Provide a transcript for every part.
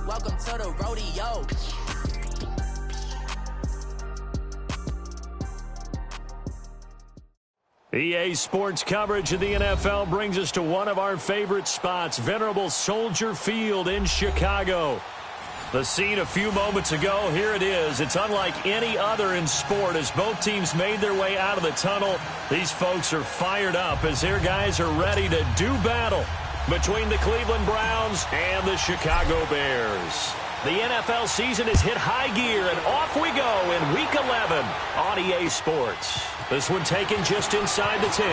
Welcome to the rodeo. EA Sports coverage of the NFL brings us to one of our favorite spots, venerable Soldier Field in Chicago. The scene a few moments ago, here it is. It's unlike any other in sport as both teams made their way out of the tunnel. These folks are fired up as their guys are ready to do battle between the Cleveland Browns and the Chicago Bears. The NFL season has hit high gear, and off we go in Week 11 on EA Sports. This one taken just inside the 10.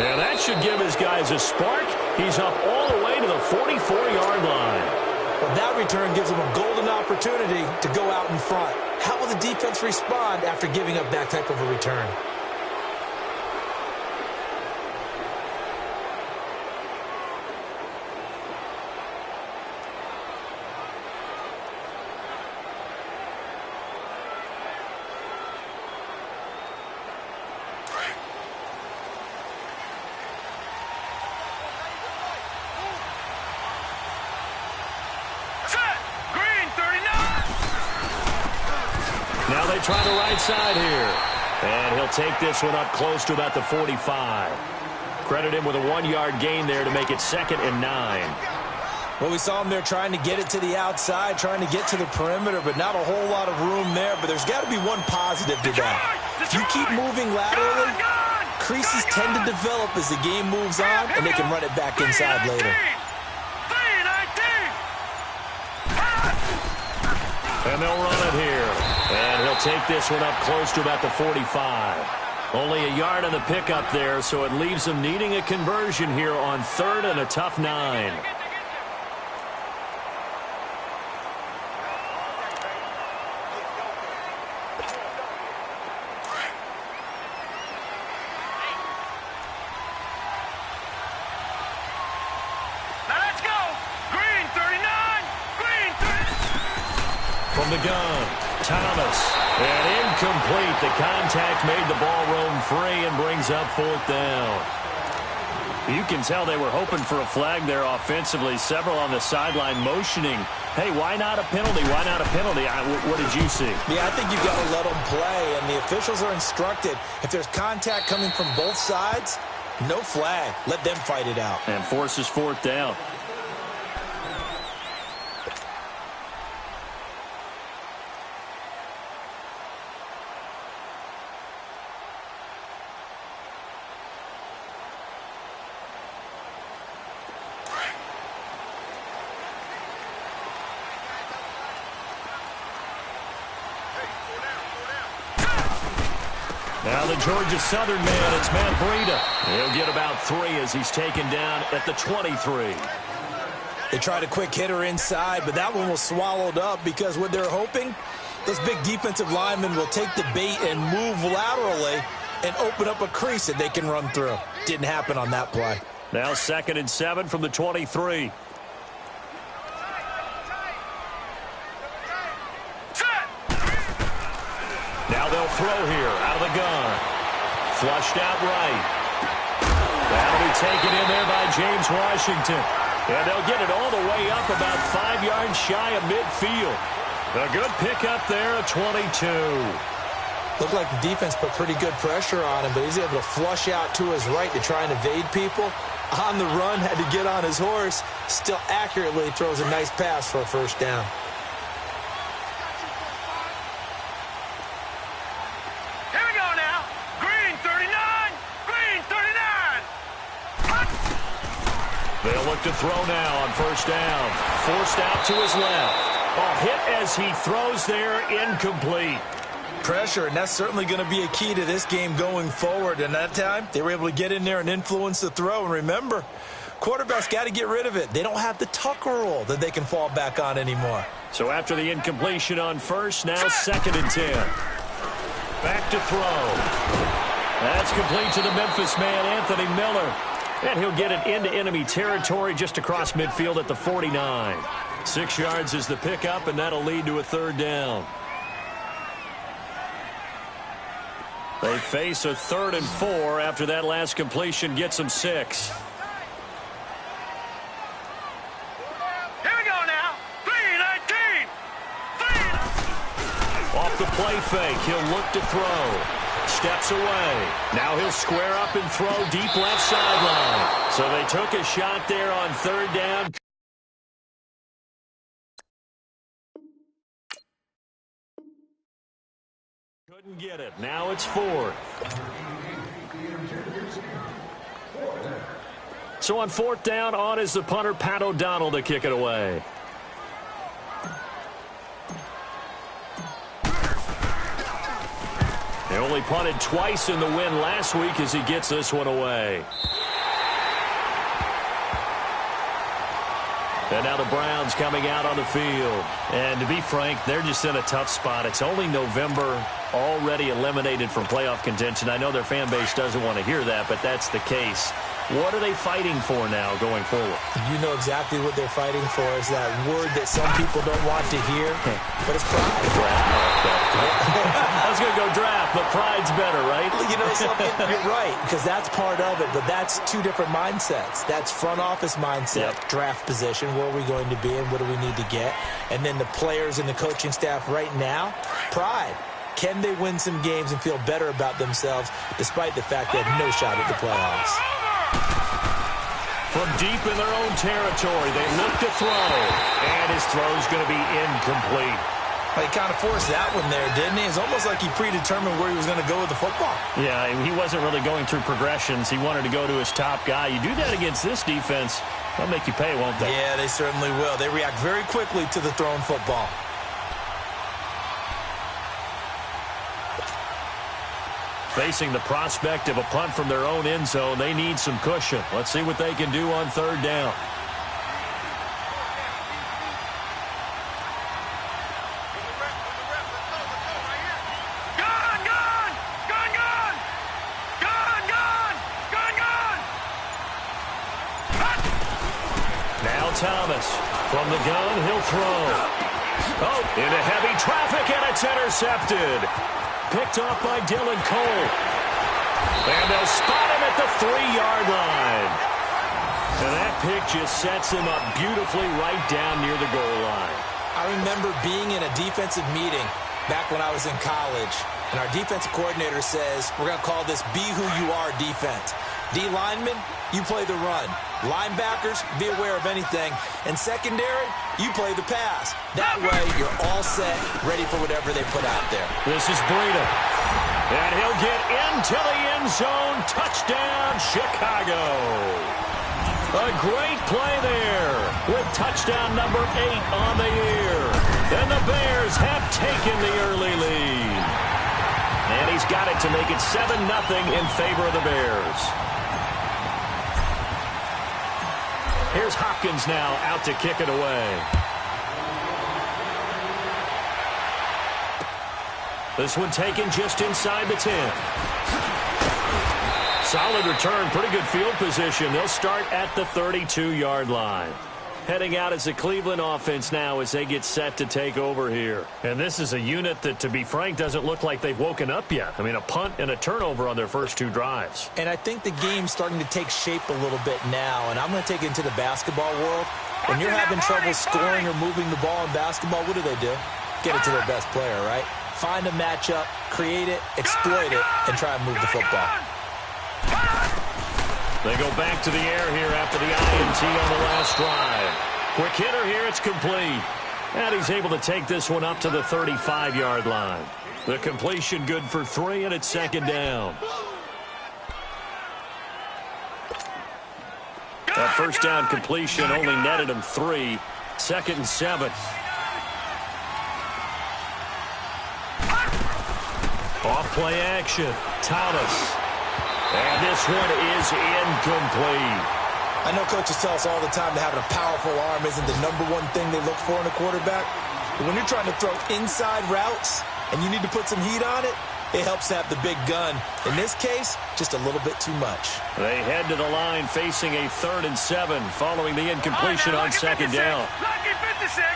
And that should give his guys a spark. He's up all the way to the 44-yard line. Well, that return gives him a golden opportunity to go out in front. How will the defense respond after giving up that type of a return? Now they try the right side here. And he'll take this one up close to about the 45. Credit him with a 1-yard gain there to make it 2nd and 9. Well, we saw him there trying to get it to the outside, trying to get to the perimeter, but not a whole lot of room there. But there's got to be one positive to that. If you keep moving laterally, creases tend to develop as the game moves on, and they can run it back inside later. And they'll run it here. And he'll take this one up close to about the 45. Only a yard on the pickup there, so it leaves him needing a conversion here on 3rd and a tough 9. From the gun, Thomas, and incomplete. The contact made the ball roam free and brings up 4th down. You can tell they were hoping for a flag there offensively. Several on the sideline motioning, hey, why not a penalty? Why not a penalty? What did you see? Yeah, I think you've got to let them play, and the officials are instructed. If there's contact coming from both sides, no flag. Let them fight it out. And forces 4th down. Now the Georgia Southern man, it's Matt Breida. He'll get about 3 as he's taken down at the 23. They tried a quick hitter inside, but that one was swallowed up because what they're hoping, those big defensive linemen will take the bait and move laterally and open up a crease that they can run through. Didn't happen on that play. Now 2nd and 7 from the 23. Now they'll throw here out of the gun. Flushed out right. That'll be taken in there by James Washington. And they'll get it all the way up about 5 yards shy of midfield. A good pickup there at 22. Looked like the defense put pretty good pressure on him, but he's able to flush out to his right to try and evade people. On the run, had to get on his horse. Still accurately throws a nice pass for a 1st down. They'll look to throw now on 1st down. Forced out to his left. A hit as he throws there, incomplete. Pressure, and that's certainly going to be a key to this game going forward. And that time, they were able to get in there and influence the throw. And remember, quarterbacks got to get rid of it. They don't have the Tucker rule that they can fall back on anymore. So after the incompletion on 1st, now 2nd and 10. Back to throw. That's complete to the Memphis man, Anthony Miller. And he'll get it into enemy territory just across midfield at the 49. 6 yards is the pickup, and that'll lead to a 3rd down. They face a 3rd and 4 after that last completion gets them 6. Here we go now. 3-19. Off the play fake, he'll look to throw. Steps away. Now he'll square up and throw deep left sideline. So they took a shot there on 3rd down. Couldn't get it. Now it's 4th. So on 4th down, on is the punter, Pat O'Donnell, to kick it away. They only punted twice in the win last week as he gets this one away. And now the Browns coming out on the field. And to be frank, they're just in a tough spot. It's only November, already eliminated from playoff contention. I know their fan base doesn't want to hear that, but that's the case. What are they fighting for now going forward? You know exactly what they're fighting for. Is that word that some people don't want to hear, but it's pride. I was going to go draft, but pride's better, right? You know something? You're right, because that's part of it, but that's two different mindsets. That's front office mindset, draft position, where are we going to be and what do we need to get? And then the players and the coaching staff right now, pride. Can they win some games and feel better about themselves despite the fact they have no shot at the playoffs? From deep in their own territory, they look to throw. And his throw's going to be incomplete. Well, he kind of forced that one there, didn't he? It's almost like he predetermined where he was going to go with the football. Yeah, he wasn't really going through progressions. He wanted to go to his top guy. You do that against this defense, they'll make you pay, won't they? Yeah, they certainly will. They react very quickly to the thrown football. Facing the prospect of a punt from their own end zone, they need some cushion. Let's see what they can do on 3rd down. Now Thomas. From the gun, he'll throw. Oh, into heavy traffic, and it's intercepted. Picked off by Dylan Cole. And they'll spot him at the 3-yard line. And that pick just sets him up beautifully right down near the goal line. I remember being in a defensive meeting back when I was in college, and our defensive coordinator says, we're going to call this Be Who You Are defense. D linemen, you play the run. Linebackers, be aware of anything. And secondary, you play the pass. That way, you're all set, ready for whatever they put out there. This is Breida. And he'll get into the end zone. Touchdown, Chicago. A great play there with touchdown number 8 on the year. And the Bears have taken the early lead. And he's got it to make it 7-0 in favor of the Bears. Here's Hopkins now out to kick it away. This one taken just inside the 10. Solid return, pretty good field position. They'll start at the 32-yard line. Heading out as the Cleveland offense now as they get set to take over here. And this is a unit that, to be frank, doesn't look like they've woken up yet. I mean, a punt and a turnover on their first 2 drives. And I think the game's starting to take shape a little bit now. And I'm going to take it into the basketball world. When you're having trouble scoring or moving the ball in basketball, what do? Get it to their best player, right? Find a matchup, create it, exploit it, and try and move the football. They go back to the air here after the INT on the last drive. Quick hitter here, it's complete. And he's able to take this one up to the 35-yard line. The completion good for 3, and it's 2nd down. That first down completion only netted him 3. 2nd and 7. Off play action. Thomas. And this one is incomplete. I know coaches tell us all the time that having a powerful arm isn't the #1 thing they look for in a quarterback. But when you're trying to throw inside routes and you need to put some heat on it, it helps to have the big gun. In this case, just a little bit too much. They head to the line facing a 3rd and 7 following the incompletion on 2nd down. Lucky 56.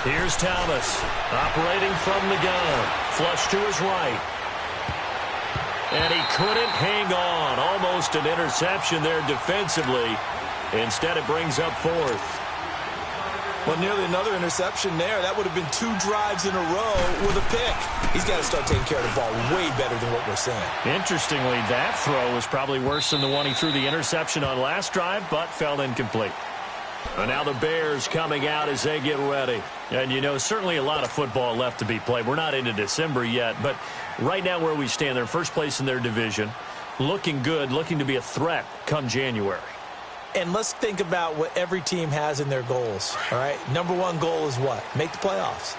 Here's Thomas, operating from the gun. Flush to his right. And he couldn't hang on. Almost an interception there defensively. Instead, it brings up fourth. Well, nearly another interception there. That would have been 2 drives in a row with a pick. He's got to start taking care of the ball way better than what we're seeing. Interestingly, that throw was probably worse than the one he threw the interception on last drive, but fell incomplete. And now the Bears coming out as they get ready. And, you know, certainly a lot of football left to be played. We're not into December yet, but right now where we stand, they're first place in their division, looking good, looking to be a threat come January. And let's think about what every team has in their goals, all right? Number 1 goal is what? Make the playoffs.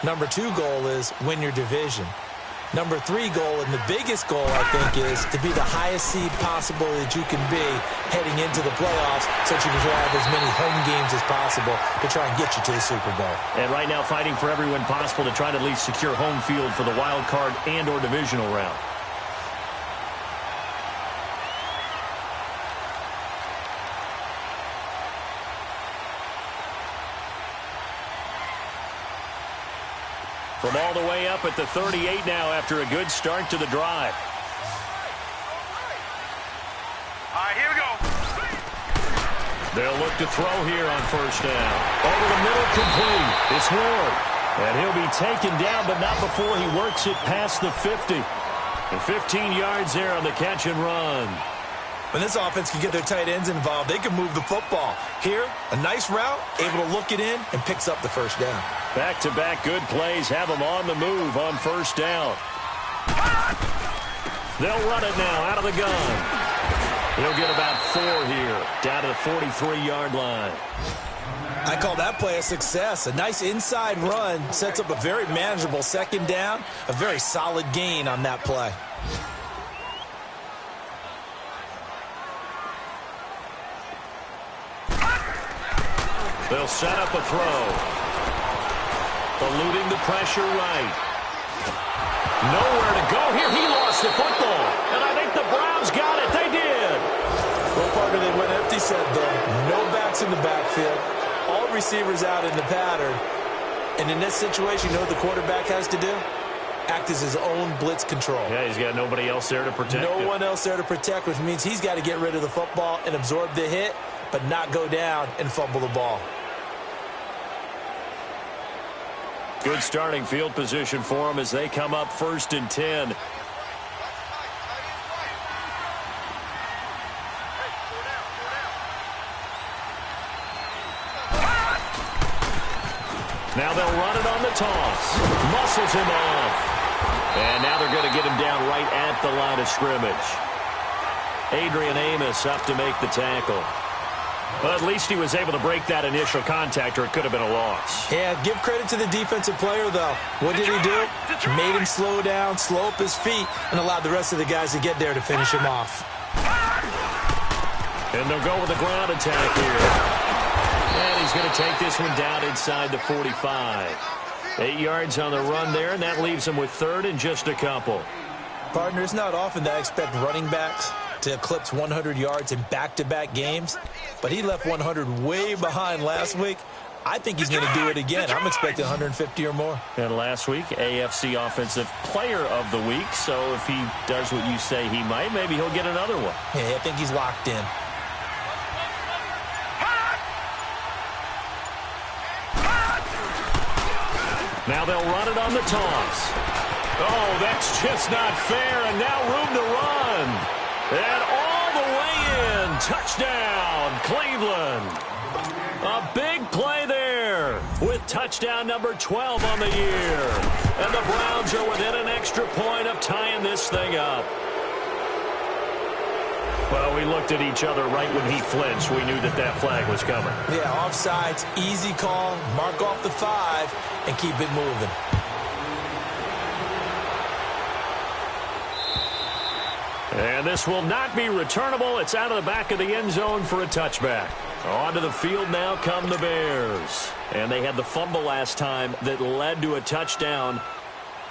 Number 2 goal is win your division. Number 3 goal, and the biggest goal, I think, is to be the highest seed possible that you can be heading into the playoffs so that you can have as many home games as possible to try and get you to the Super Bowl. And right now fighting for every win possible to try to at least secure home field for the wild card and or divisional round. From all the way up at the 38 now after a good start to the drive. All right, here we go. They'll look to throw here on first down. Over the middle, complete. It's Ward. And he'll be taken down, but not before he works it past the 50. And 15 yards there on the catch and run. When this offense can get their tight ends involved, they can move the football. Here, a nice route, able to look it in, and picks up the first down. Back-to-back good plays have them on the move on first down. They'll run it now out of the gun. He'll get about 4 here, down to the 43-yard line. I call that play a success. A nice inside run sets up a very manageable second down, a very solid gain on that play. They'll set up a throw. Eluding the pressure right. Nowhere to go here. He lost the football. And I think the Browns got it. They did. Well, partner, they went empty set there. No backs in the backfield. All receivers out in the pattern. And in this situation, you know what the quarterback has to do? Act as his own blitz control. Yeah, he's got nobody else there to protect him. No one else there to protect, which means he's got to get rid of the football and absorb the hit, but not go down and fumble the ball. Good starting field position for them as they come up 1st and 10. Now they'll run it on the toss. Muscles him off. And now they're going to get him down right at the line of scrimmage. Adrian Amos up to make the tackle. But at least he was able to break that initial contact, or it could have been a loss. Yeah, give credit to the defensive player, though. What did he do? Made him slow down, slow up his feet, and allowed the rest of the guys to get there to finish him off. And they'll go with a ground attack here. And he's going to take this one down inside the 45. 8 yards on the run there, and that leaves him with 3rd and just a couple. Partner, it's not often that I expect running backs to eclipse 100 yards in back-to-back games, but he left 100 way behind last week. I think he's going to do it again. I'm expecting 150 or more. And last week, AFC Offensive Player of the Week, so if he does what you say he might, maybe he'll get another one. Yeah, I think he's locked in. Now they'll run it on the toss. Oh, that's just not fair, and now room to run. And all the way in. Touchdown, Cleveland. A big play there with touchdown number 12 on the year. And the Browns are within an extra point of tying this thing up. Well, we looked at each other right when he flinched. We knew that that flag was coming. Yeah, offsides, easy call, mark off the 5, and keep it moving. And this will not be returnable. It's out of the back of the end zone for a touchback. Onto the field now come the Bears. And they had the fumble last time that led to a touchdown.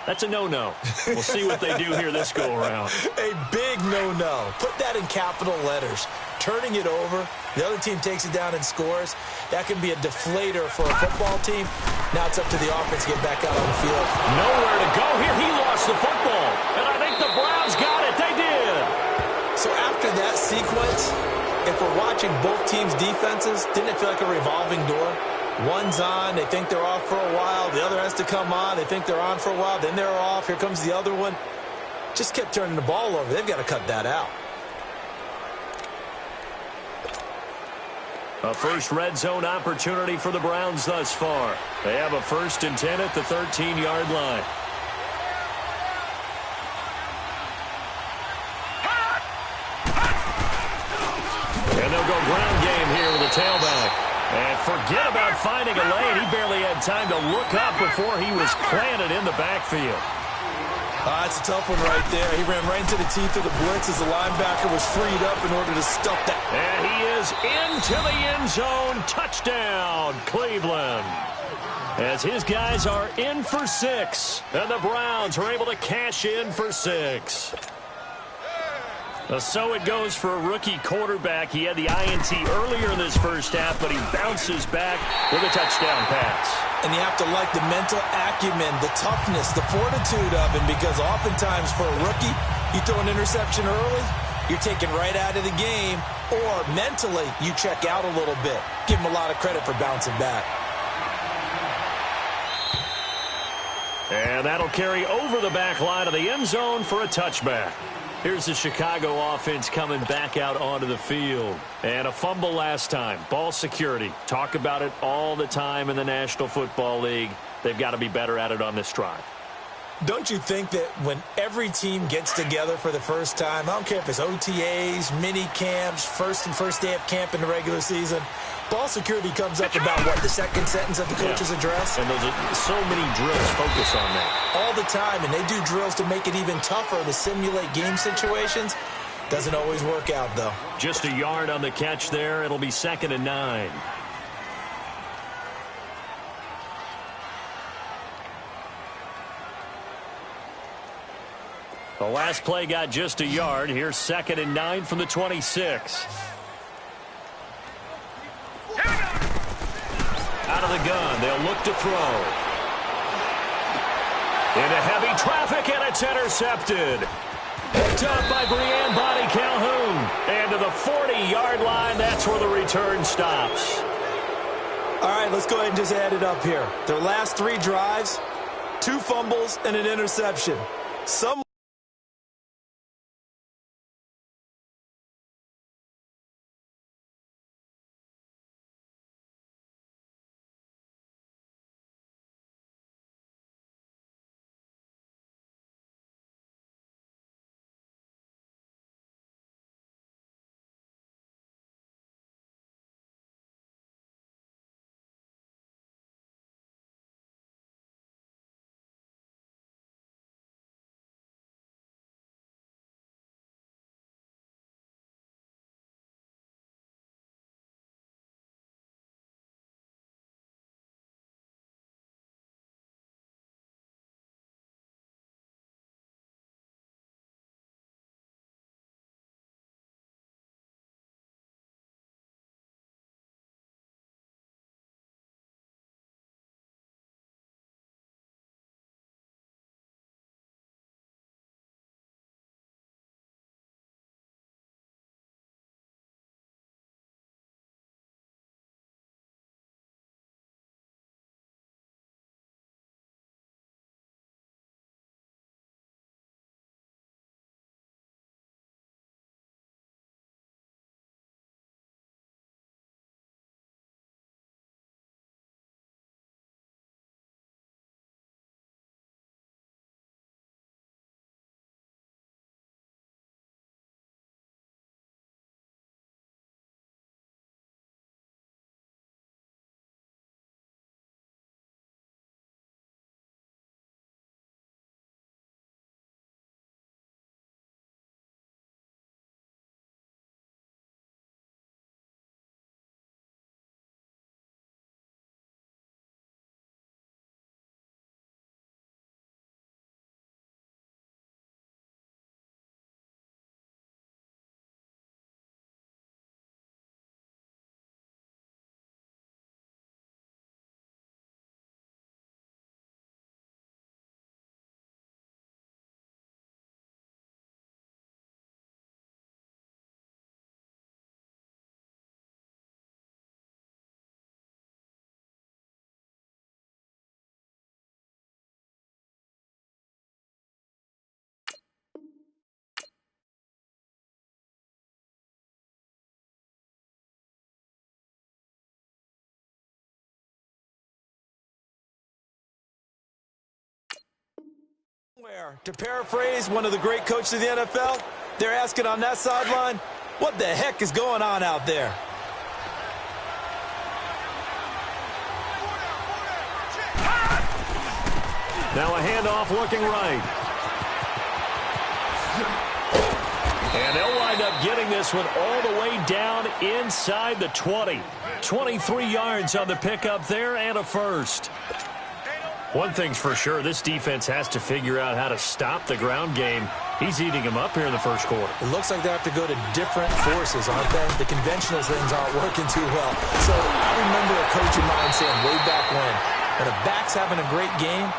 That's a no-no. We'll see what they do here this go-around. A big no-no. Put that in capital letters. Turning it over, the other team takes it down and scores. That can be a deflator for a football team. Now it's up to the offense to get back out on the field. Nowhere to go here. He lost the football. And I think the Browns got it. They did. So after that sequence, if we're watching both teams' defenses, didn't it feel like a revolving door? One's on, they think they're off for a while. The other has to come on, they think they're on for a while. Then they're off, here comes the other one. Just kept turning the ball over. They've got to cut that out. A first red zone opportunity for the Browns thus far. They have a 1st and 10 at the 13-yard line. And they'll go ground game here with a tailback. And forget about finding a lane. He barely had time to look up before he was planted in the backfield. It's a tough one right there. He ran right into the teeth of the blitz as the linebacker was freed up in order to stop that. And he is into the end zone. Touchdown, Cleveland. As his guys are in for 6. And the Browns are able to cash in for 6. So it goes for a rookie quarterback. He had the INT earlier in this first half, but he bounces back with a touchdown pass. And you have to like the mental acumen, the toughness, the fortitude of him, because oftentimes for a rookie, you throw an interception early, you're taken right out of the game, or mentally you check out a little bit. Give him a lot of credit for bouncing back. And that'll carry over the back line of the end zone for a touchback. Here's the Chicago offense coming back out onto the field. And a fumble last time. Ball security. Talk about it all the time in the National Football League. They've got to be better at it on this drive. Don't you think that when every team gets together for the first time, I don't care if it's OTAs, mini camps, first day of camp in the regular season, ball security comes up about, what, the second sentence of the coach's address? And those are so many drills focus on that. All the time, and they do drills to make it even tougher to simulate game situations. Doesn't always work out, though. Just a yard on the catch there. It'll be 2nd and 9. The last play got just a yard. Here's 2nd and 9 from the 26. Out of the gun, they'll look to throw. Into heavy traffic, and it's intercepted. Picked up by Brian Bonnie Calhoun. And to the 40-yard line, that's where the return stops. All right, let's go ahead and just add it up here. Their last 3 drives, 2 fumbles, and an interception. To paraphrase one of the great coaches of the NFL, they're asking on that sideline, what the heck is going on out there? Now a handoff looking right. And they'll wind up getting this one all the way down inside the 20. 23 yards on the pickup there and a first. One thing's for sure, this defense has to figure out how to stop the ground game. He's eating them up here in the first quarter. It looks like they have to go to different forces, aren't they? The conventional things aren't working too well. So I remember a coach of mine saying way back when a back's having a great game,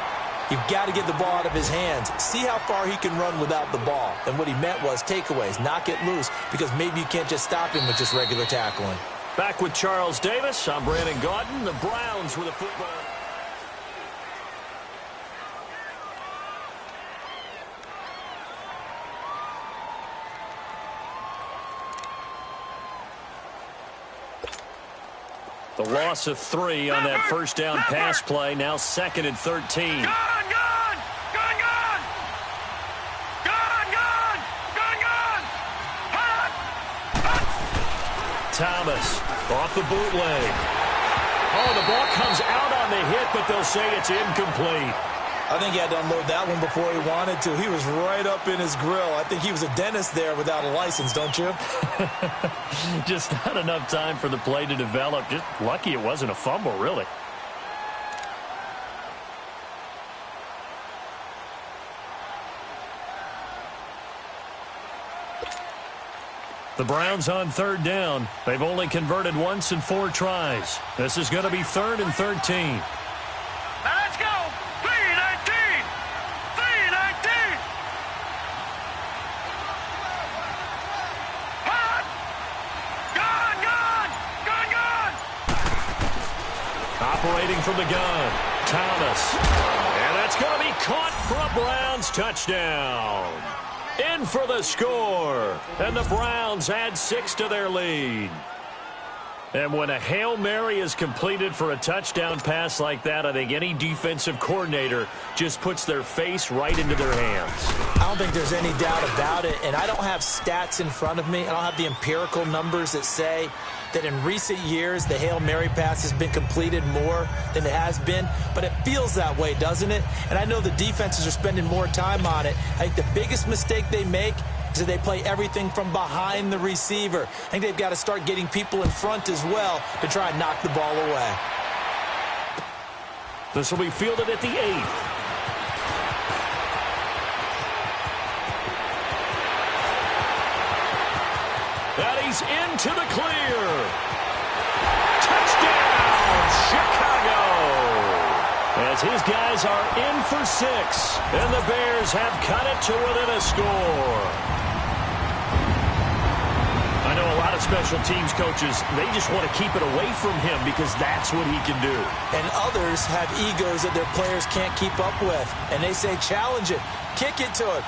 you've got to get the ball out of his hands. See how far he can run without the ball. And what he meant was takeaways, not get loose, because maybe you can't just stop him with just regular tackling. Back with Charles Davis, I'm Brandon Gaudin. The Browns with a football. The loss of 3 on that first down pass play. Now 2nd and 13. Thomas off the bootleg. Oh, the ball comes out on the hit, but they'll say it's incomplete. I think he had to unload that one before he wanted to. He was right up in his grill. I think he was a dentist there without a license, don't you? Just not enough time for the play to develop. Just lucky it wasn't a fumble, really. The Browns on 3rd down. They've only converted once in 4 tries. This is going to be 3rd and 13. Operating from the gun, Thomas. And that's going to be caught for a Browns touchdown. In for the score. And the Browns add 6 to their lead. And when a Hail Mary is completed for a touchdown pass like that, I think any defensive coordinator just puts their face right into their hands. I don't think there's any doubt about it. And I don't have stats in front of me. I don't have the empirical numbers that say that in recent years the Hail Mary pass has been completed more than it has been, but it feels that way, doesn't it? And I know the defenses are spending more time on it. I think the biggest mistake they make is that they play everything from behind the receiver. I think they've got to start getting people in front as well to try and knock the ball away. This will be fielded at the 8. That he's into the clear. Touchdown, Chicago. As his guys are in for 6, and the Bears have cut it to within a score. I know a lot of special teams coaches, they just want to keep it away from him because that's what he can do. And others have egos that their players can't keep up with. And they say, challenge it, kick it to him.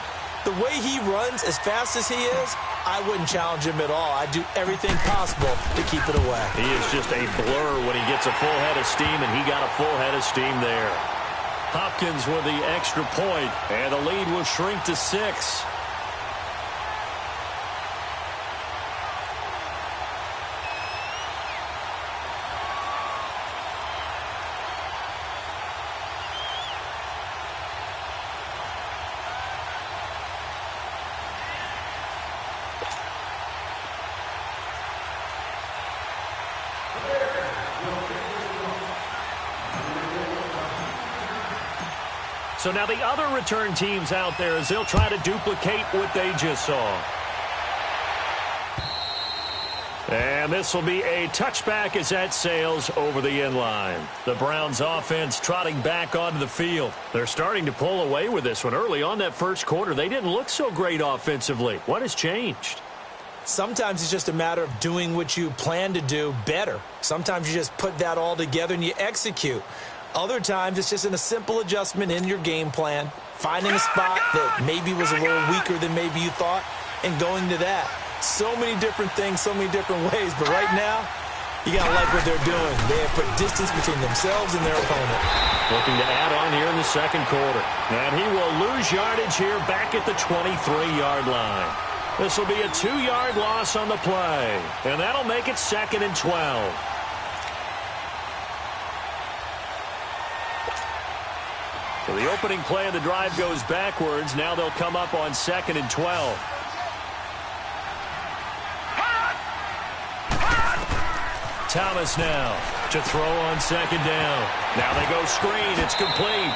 The way he runs as fast as he is, I wouldn't challenge him at all. I'd do everything possible to keep it away. He is just a blur when he gets a full head of steam, and he got a full head of steam there. Hopkins with the extra point, and the lead will shrink to 6. So now the other return teams out there as they'll try to duplicate what they just saw. And this will be a touchback as that sails over the inline. The Browns offense trotting back onto the field. They're starting to pull away with this one. Early on that first quarter, they didn't look so great offensively. What has changed? Sometimes it's just a matter of doing what you plan to do better. Sometimes you just put that all together and you execute. Other times, it's just in a simple adjustment in your game plan, finding a spot that maybe was a little weaker than maybe you thought, and going to that. So many different things, so many different ways, but right now, you got to like what they're doing. They have put distance between themselves and their opponent. Looking to add on here in the second quarter. And he will lose yardage here back at the 23-yard line. This will be a 2-yard loss on the play. And that'll make it 2nd and 12. So the opening play of the drive goes backwards. Now they'll come up on 2nd and 12. Thomas now to throw on 2nd down. Now they go screen. It's complete.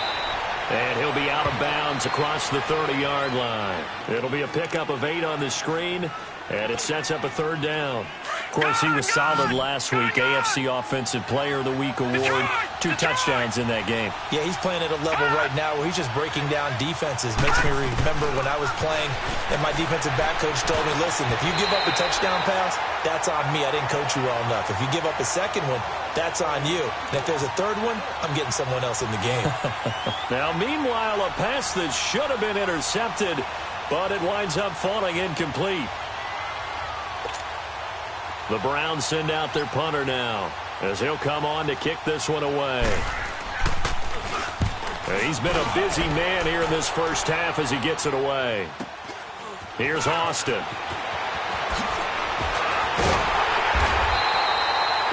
And he'll be out of bounds across the 30-yard line. It'll be a pickup of 8 on the screen, and it sets up a 3rd down. Of course, he was solid last week. AFC Offensive Player of the Week award. 2 touchdowns in that game. Yeah, he's playing at a level right now where he's just breaking down defenses. Makes me remember when I was playing and my defensive back coach told me, listen, if you give up a touchdown pass, that's on me. I didn't coach you well enough. If you give up a second one, that's on you. And if there's a third one, I'm getting someone else in the game. Now, meanwhile, a pass that should have been intercepted, but it winds up falling incomplete. The Browns send out their punter now, as he'll come on to kick this one away. He's been a busy man here in this first half as he gets it away. Here's Austin.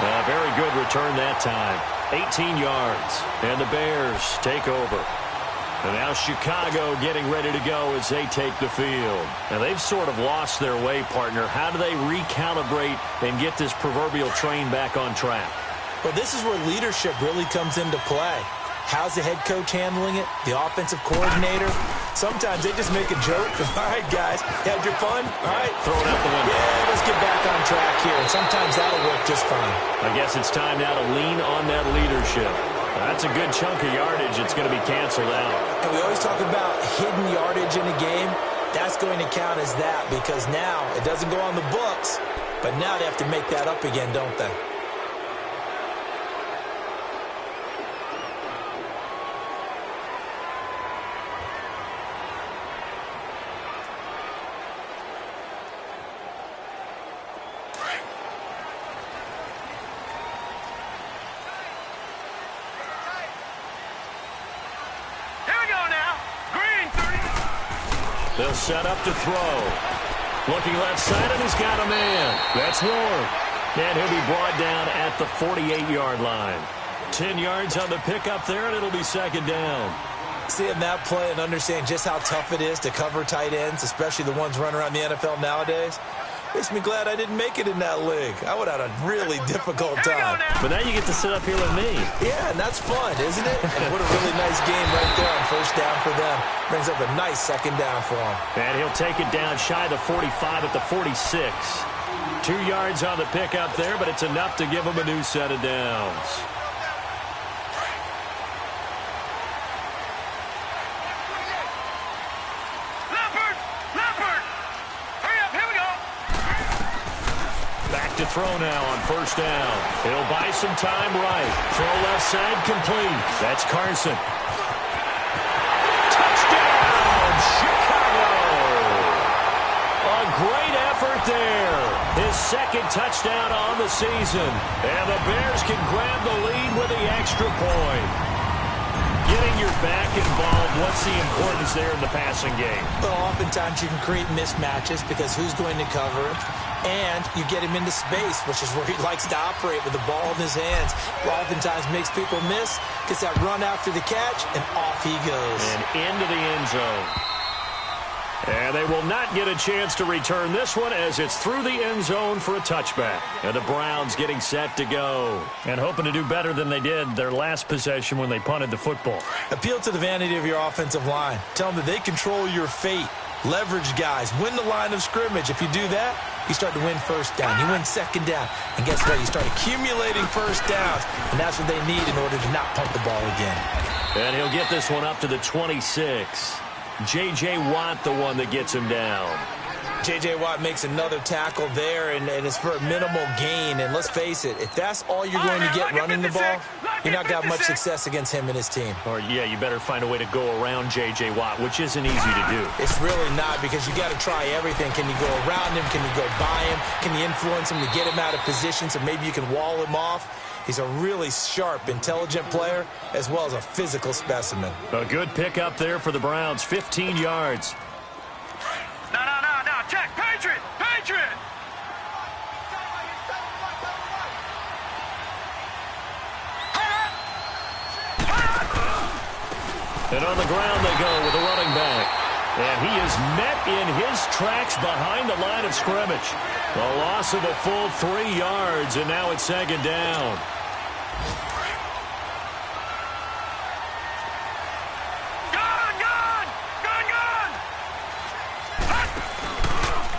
A very good return that time. 18 yards, and the Bears take over. And now Chicago getting ready to go as they take the field. Now they've sort of lost their way, partner. How do they recalibrate and get this proverbial train back on track? Well, this is where leadership really comes into play. How's the head coach handling it? The offensive coordinator? Sometimes they just make a joke. All right, guys, had your fun? All right. Throw it out the window. Yeah, let's get back on track here. And sometimes that'll work just fine. I guess it's time now to lean on that leadership. That's a good chunk of yardage. It's going to be canceled out. And we always talk about hidden yardage in a game. That's going to count as that because now it doesn't go on the books, but now they have to make that up again, don't they? They'll set up to throw. Looking left side, and he's got a man. That's Ward. And he'll be brought down at the 48-yard line. 10 yards on the pickup there, and it'll be 2nd down. Seeing that play and understand just how tough it is to cover tight ends, especially the ones running around the NFL nowadays, makes me glad I didn't make it in that league. I would have had a really difficult time. But now you get to sit up here with me. Yeah, and that's fun, isn't it? And what a really nice game right there on 1st down for them. Brings up a nice 2nd down for him. And he'll take it down shy of the 45 at the 46. 2 yards on the pickup there, but it's enough to give him a new set of downs. To throw now on 1st down. He'll buy some time right. Throw left side complete. That's Carson. Touchdown, Chicago! A great effort there. His 2nd touchdown on the season. And the Bears can grab the lead with the extra point. Getting your back involved, what's the importance there in the passing game? Well, oftentimes you can create mismatches because who's going to cover it? And you get him into space, which is where he likes to operate with the ball in his hands. Oftentimes makes people miss, gets that run after the catch, and off he goes. And into the end zone. And they will not get a chance to return this one as it's through the end zone for a touchback. And the Browns getting set to go. And hoping to do better than they did their last possession when they punted the football. Appeal to the vanity of your offensive line. Tell them that they control your fate. Leverage guys. Win the line of scrimmage. If you do that, you start to win 1st down. You win 2nd down. And guess what? You start accumulating 1st downs. And that's what they need in order to not punt the ball again. And he'll get this one up to the 26. J.J. Watt, the one that gets him down. J.J. Watt makes another tackle there, and it's for a minimal gain. And let's face it, if that's all you're going to get running the ball, you're not going to have much success against him and his team. Or, yeah, you better find a way to go around J.J. Watt, which isn't easy to do. It's really not because you got to try everything. Can you go around him? Can you go by him? Can you influence him to get him out of position so maybe you can wall him off? He's a really sharp, intelligent player, as well as a physical specimen. A good pickup there for the Browns, 15 yards. No, check, Patriot! And on the ground they go with a running back. And he is met in his tracks behind the line of scrimmage. A loss of a full 3 yards, and now it's second down. Gun!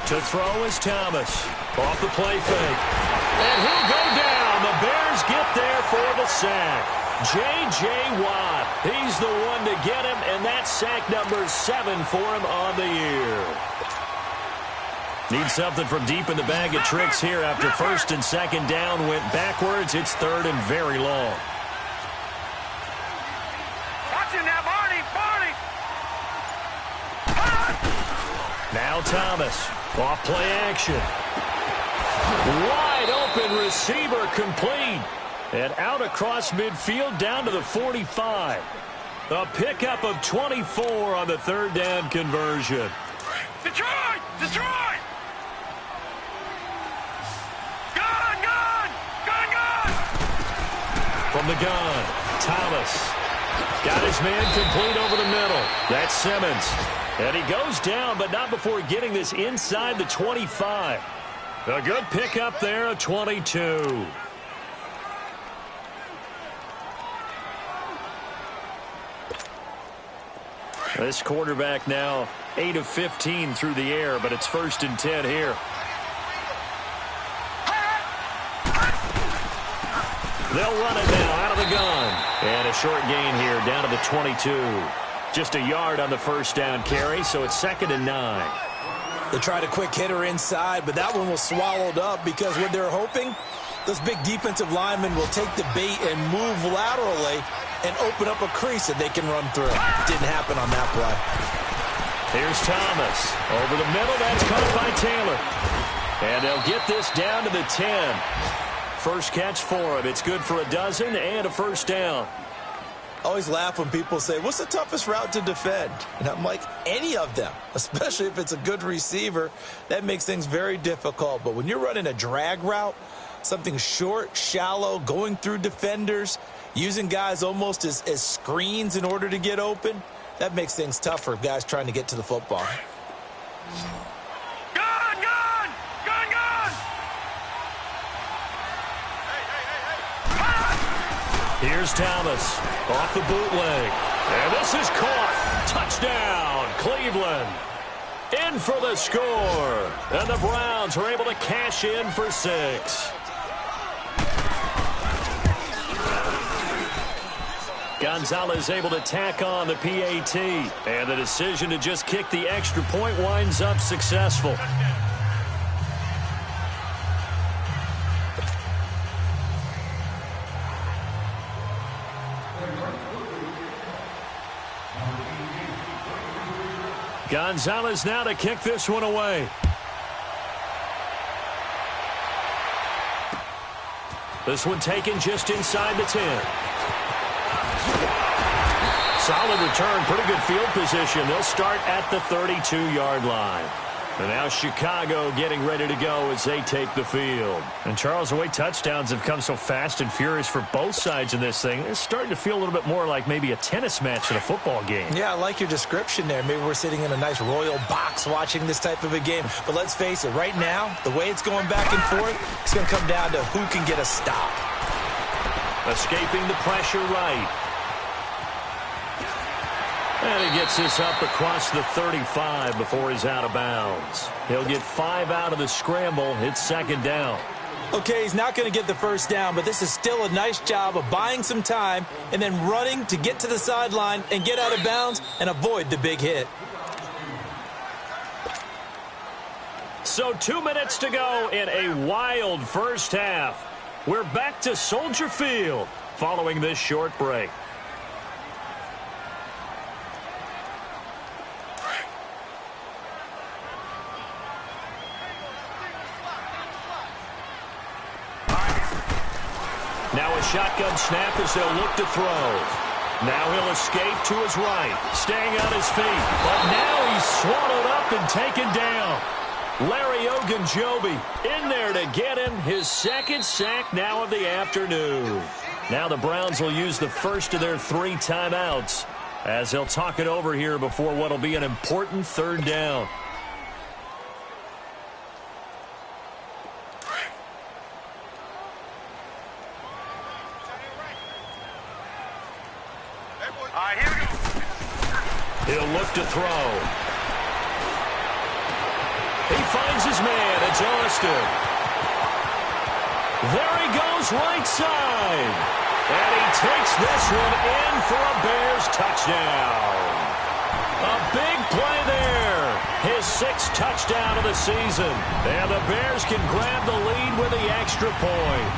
To throw is Thomas. Off the play fake. And he'll go down. The Bears get there for the sack. J.J. Watt, he's the one to get him, and that's sack number 7 for him on the year. Need something from deep in the bag of tricks here after first and second down went backwards. It's third and very long. Watch him now, Barney! Now Thomas, off play action. Wide open receiver complete. And out across midfield down to the 45. A pickup of 24 on the third down conversion. Detroit! Gun! From the gun, Thomas. Got his man complete over the middle. That's Simmons. And he goes down, but not before getting this inside the 25. A good pickup there, a 22. This quarterback now 8 of 15 through the air, but it's first and 10 here. They'll run it now out of the gun. And a short gain here down to the 22. Just a yard on the first down carry, so it's second and 9. They tried a quick hitter inside, but that one was swallowed up because what they're hoping, those big defensive linemen will take the bait and move laterally and open up a crease that they can run through. Didn't happen on that play. Here's Thomas. Over the middle, that's caught by Taylor. And they'll get this down to the 10. First catch for him. It's good for a dozen and a first down. I always laugh when people say, what's the toughest route to defend? And I'm like, any of them, especially if it's a good receiver. That makes things very difficult. But when you're running a drag route, something short, shallow, going through defenders, using guys almost as screens in order to get open, that makes things tough for guys trying to get to the football. Here's Thomas off the bootleg. And this is caught. Touchdown, Cleveland. In for the score. And the Browns are able to cash in for 6. Gonzalez able to tack on the PAT. And the decision to just kick the extra point winds up successful. Gonzalez now to kick this one away. This one taken just inside the 10. Solid return, pretty good field position. They'll start at the 32-yard line. And now Chicago getting ready to go as they take the field. And Charles, the way touchdowns have come so fast and furious for both sides in this thing, it's starting to feel a little bit more like maybe a tennis match in a football game. Yeah, I like your description there. Maybe we're sitting in a nice royal box watching this type of a game. But let's face it, right now, the way it's going back and forth, it's going to come down to who can get a stop. Escaping the pressure right. And he gets this up across the 35 before he's out of bounds. He'll get 5 out of the scramble. It's second down. Okay, he's not going to get the first down, but this is still a nice job of buying some time and then running to get to the sideline and get out of bounds and avoid the big hit. So 2 minutes to go in a wild first half. We're back to Soldier Field following this short break. Now a shotgun snap as they'll look to throw. Now he'll escape to his right, staying on his feet. But now he's swallowed up and taken down. Larry Ogunjobi in there to get him his second sack now of the afternoon. Now the Browns will use the first of their 3 timeouts as they'll talk it over here before what will be an important third down. All right, here we go. He'll look to throw. He finds his man. It's Austin. There he goes right side. And he takes this one in for a Bears touchdown. A big play there. His 6th touchdown of the season. And the Bears can grab the lead with the extra point.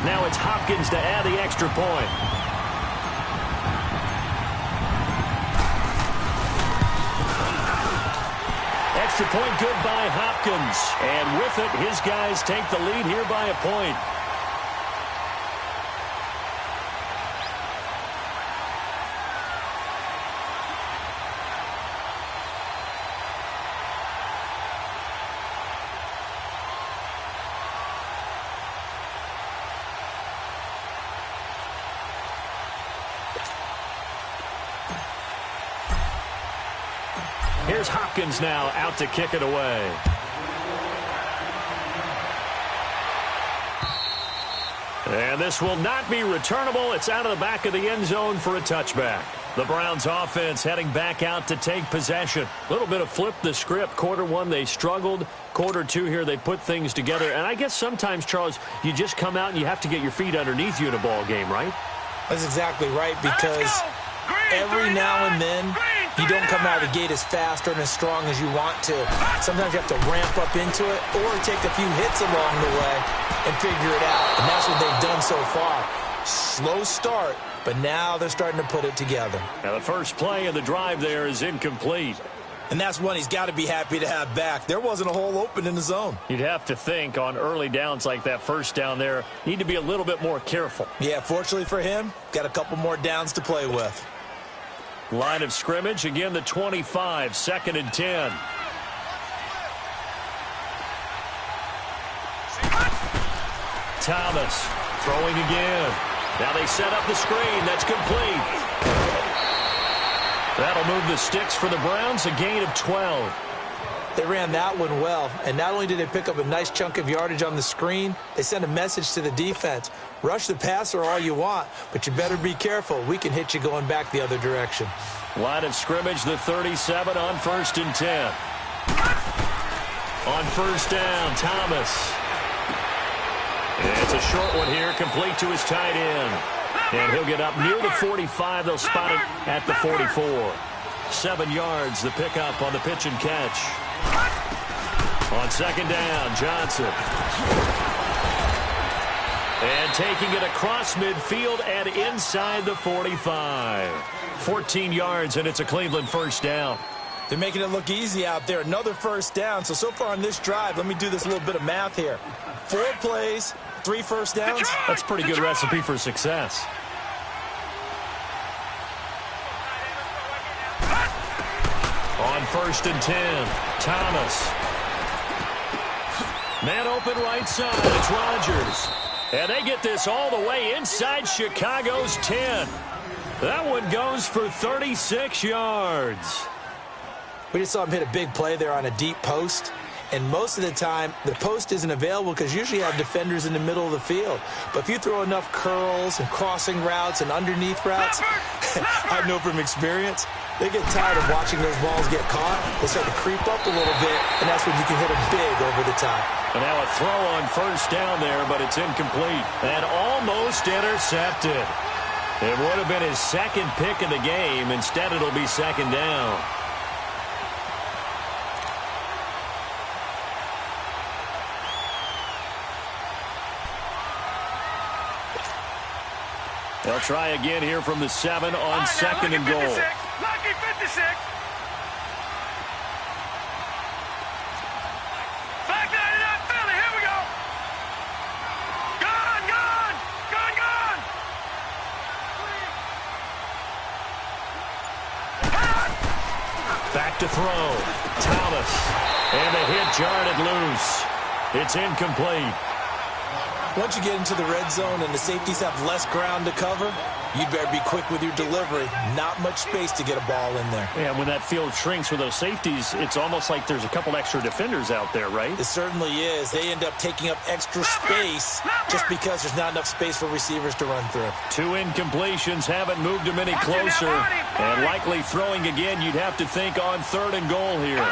Now it's Hopkins to add the extra point. Extra point good by Hopkins. And with it, his guys take the lead here by a point. Here's Hopkins now out to kick it away. And this will not be returnable. It's out of the back of the end zone for a touchback. The Browns offense heading back out to take possession. A little bit of flip the script. Quarter 1, they struggled. Quarter 2 here, they put things together. And I guess sometimes, Charles, you just come out and you have to get your feet underneath you in a ball game, right? That's exactly right, because every now and then you don't come out of the gate as fast or as strong as you want to. Sometimes you have to ramp up into it or take a few hits along the way and figure it out. And that's what they've done so far. Slow start, but now they're starting to put it together. Now the first play of the drive there is incomplete. And that's one he's got to be happy to have back. There wasn't a hole open in the zone. You'd have to think on early downs like that first down there, need to be a little bit more careful. Yeah, fortunately for him, got a couple more downs to play with. Line of scrimmage, again the 25, 2nd and 10. Thomas throwing again. Now they set up the screen. That's complete. That'll move the sticks for the Browns, a gain of 12. They ran that one well, and not only did they pick up a nice chunk of yardage on the screen, they sent a message to the defense. Rush the passer all you want, but you better be careful. We can hit you going back the other direction. Line of scrimmage, the 37 on 1st and 10. On 1st down, Thomas. It's a short one here, complete to his tight end. And he'll get up near the 45. They'll spot it at the 44. 7 yards, the pickup on the pitch and catch. On 2nd down, Johnson. And taking it across midfield and inside the 45. 14 yards, and it's a Cleveland first down. They're making it look easy out there. Another first down. So far on this drive, let me do this little bit of math here. 4 plays, 3 first downs. That's a pretty good recipe for success. On 1st and 10, Thomas. Man open right side, it's Rodgers. And they get this all the way inside Chicago's 10. That one goes for 36 yards. We just saw him hit a big play there on a deep post. And most of the time, the post isn't available because usually you have defenders in the middle of the field. But if you throw enough curls and crossing routes and underneath routes, I know from experience, they get tired of watching those balls get caught. They start to creep up a little bit, and that's when you can hit them big over the top. And now a throw on 1st down there, but it's incomplete. And almost intercepted. It would have been his 2nd pick of the game. Instead, it'll be 2nd down. They'll try again here from the 7 on 2nd and goal. Lucky 56. Back 99 Philly. Here we go. Gone. to throw. Thomas. And a hit jarred it loose. It's incomplete. Once you get into the red zone and the safeties have less ground to cover, you'd better be quick with your delivery. Not much space to get a ball in there. Yeah, when that field shrinks with those safeties, it's almost like there's a couple extra defenders out there, right? It certainly is. They end up taking up extra space just because there's not enough space for receivers to run through. 2 incompletions haven't moved them any closer. And likely throwing again, you'd have to think on 3rd and goal here.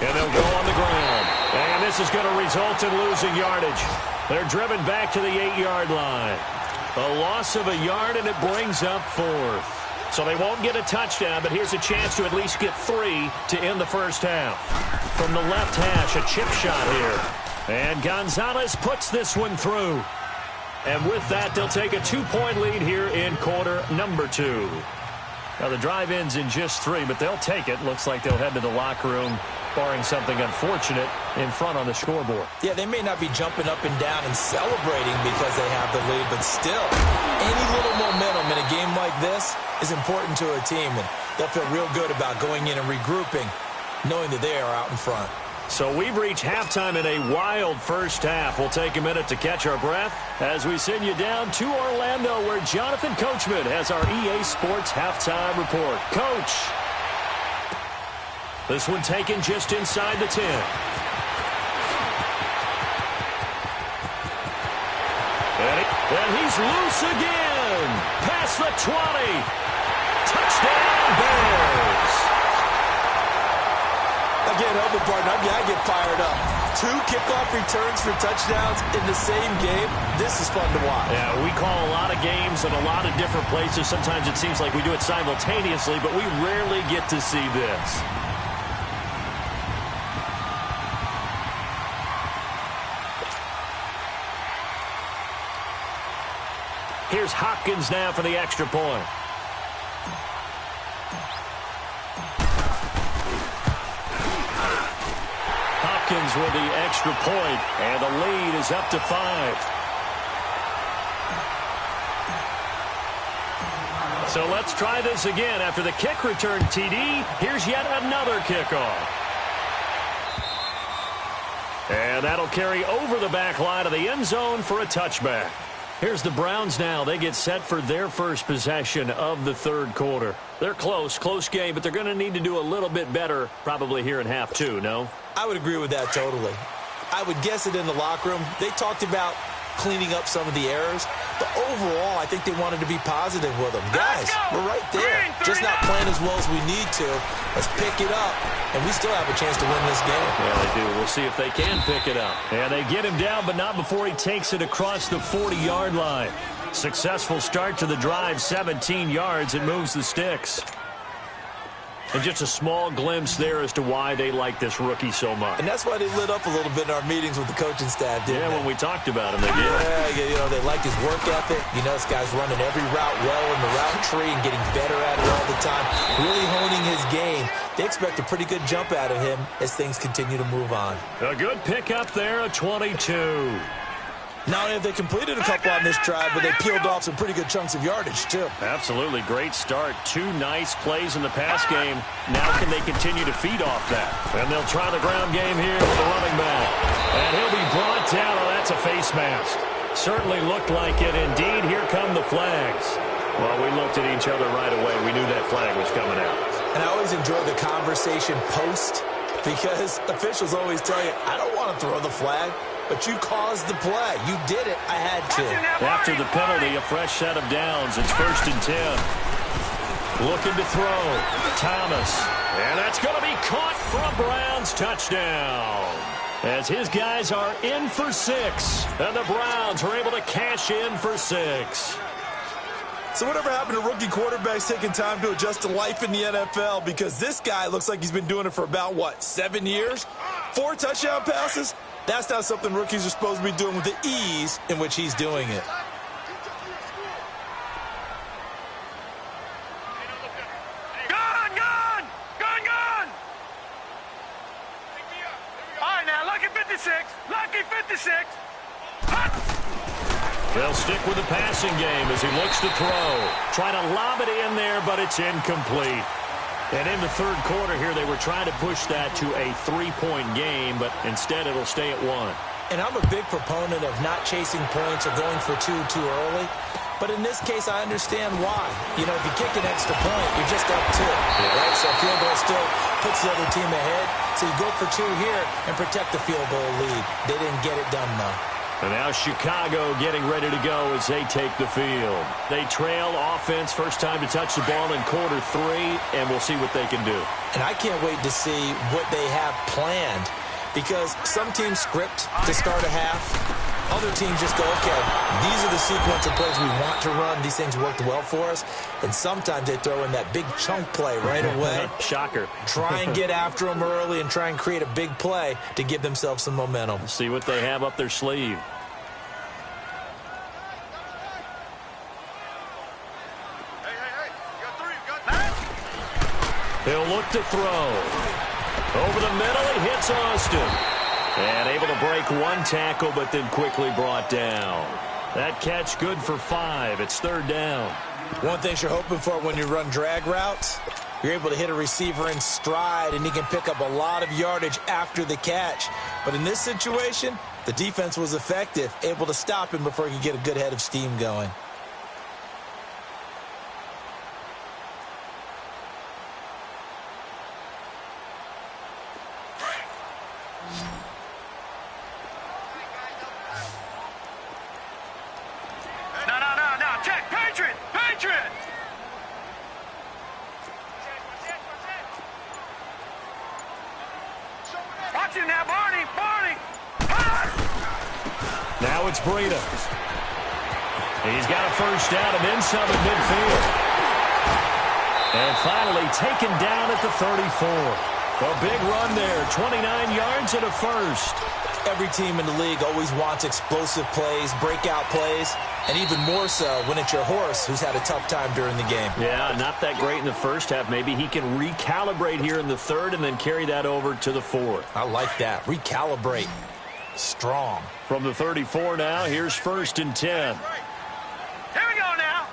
And they'll go on the ground. And this is going to result in losing yardage. They're driven back to the 8-yard line. A loss of a yard, and it brings up 4th. So they won't get a touchdown, but here's a chance to at least get 3 to end the first half. From the left hash, a chip shot here. And Gonzalez puts this one through. And with that, they'll take a 2-point lead here in quarter number 2. Now, the drive ends in just 3, but they'll take it. Looks like they'll head to the locker room, barring something unfortunate, in front on the scoreboard. Yeah, they may not be jumping up and down and celebrating because they have the lead, but still, any little momentum in a game like this is important to a team, and they'll feel real good about going in and regrouping, knowing that they are out in front. So we've reached halftime in a wild first half. We'll take a minute to catch our breath as we send you down to Orlando, where Jonathan Coachman has our EA Sports halftime report. Coach. This one taken just inside the 10. And he's loose again. Past the 20. Touchdown, Bears. Again, help me, partner. I get fired up. 2 kickoff returns for touchdowns in the same game. This is fun to watch. Yeah, we call a lot of games in a lot of different places. Sometimes it seems like we do it simultaneously, but we rarely get to see this. Here's Hopkins now for the extra point. Hopkins with the extra point, and the lead is up to 5. So let's try this again. After the kick return TD, here's yet another kickoff. And that'll carry over the back line of the end zone for a touchback. Here's the Browns now. They get set for their first possession of the 3rd quarter. They're close game, but they're going to need to do a little bit better probably here in half 2, no? I would agree with that totally. I would guess it in the locker room. They talked about cleaning up some of the errors, but overall, I think they wanted to be positive with them. Guys, we're right there. Just not playing as well as we need to. Let's pick it up, and we still have a chance to win this game. Yeah, they do. We'll see if they can pick it up. And they get him down, but not before he takes it across the 40-yard line. Successful start to the drive, 17 yards. It moves the sticks. And just a small glimpse there as to why they like this rookie so much. And that's why they lit up a little bit in our meetings with the coaching staff, didn't they? When we talked about him, they did. Yeah, you know, they like his work ethic. You know, this guy's running every route well in the route tree and getting better at it all the time. Really honing his game. They expect a pretty good jump out of him as things continue to move on. A good pickup there, a 22. Not only have they completed a couple on this drive, but they peeled off some pretty good chunks of yardage, too. Absolutely. Great start. 2 nice plays in the pass game. Now can they continue to feed off that? And they'll try the ground game here with the running back. And he'll be brought down. Oh, that's a face mask. Certainly looked like it. Indeed, here come the flags. Well, we looked at each other right away. We knew that flag was coming out. And I always enjoy the conversation post, because officials always tell you, I don't want to throw the flag. But you caused the play. You did it. I had to. After the penalty, a fresh set of downs. It's 1st and 10. Looking to throw. Thomas. And that's going to be caught for a Browns touchdown. As his guys are in for 6. And the Browns are able to cash in for 6. So whatever happened to rookie quarterbacks taking time to adjust to life in the NFL? Because this guy looks like he's been doing it for about, 7 years? 4 touchdown passes? That's not something rookies are supposed to be doing with the ease in which he's doing it. Gone! All right, now, lucky 56. Lucky 56. They'll stick with the passing game as he looks to throw. Trying to lob it in there, but it's incomplete. And in the third quarter here, they were trying to push that to a 3-point game, but instead it'll stay at 1. And I'm a big proponent of not chasing points or going for two too early. But in this case, I understand why. You know, if you kick an extra point, you're just up 2, right? So field goal still puts the other team ahead. So you go for 2 here and protect the field goal lead. They didn't get it done, though. And now Chicago getting ready to go as they take the field. They trail offense, first time to touch the ball in quarter 3, and we'll see what they can do. And I can't wait to see what they have planned, because some teams script to start a half. Other teams just go, okay, these are the sequence of plays we want to run. These things worked well for us. And sometimes they throw in that big chunk play right away. Shocker. Try and get after them early and try and create a big play to give themselves some momentum. See what they have up their sleeve. He'll look to throw. Over the middle, he hits Austin. And able to break 1 tackle, but then quickly brought down. That catch good for 5. It's third down. One thing you're hoping for when you run drag routes, you're able to hit a receiver in stride, and he can pick up a lot of yardage after the catch. But in this situation, the defense was effective, able to stop him before he could get a good head of steam going. Now it's Breida. He's got a first down and then some at midfield. And finally taken down at the 34. A big run there, 29 yards and a first. Every team in the league always wants explosive plays, breakout plays, and even more so when it's your horse who's had a tough time during the game. Yeah, not that great in the first half. Maybe he can recalibrate here in the third and then carry that over to the fourth. I like that. Recalibrate. Strong. From the 34 now, here's 1st and 10. Here we go now.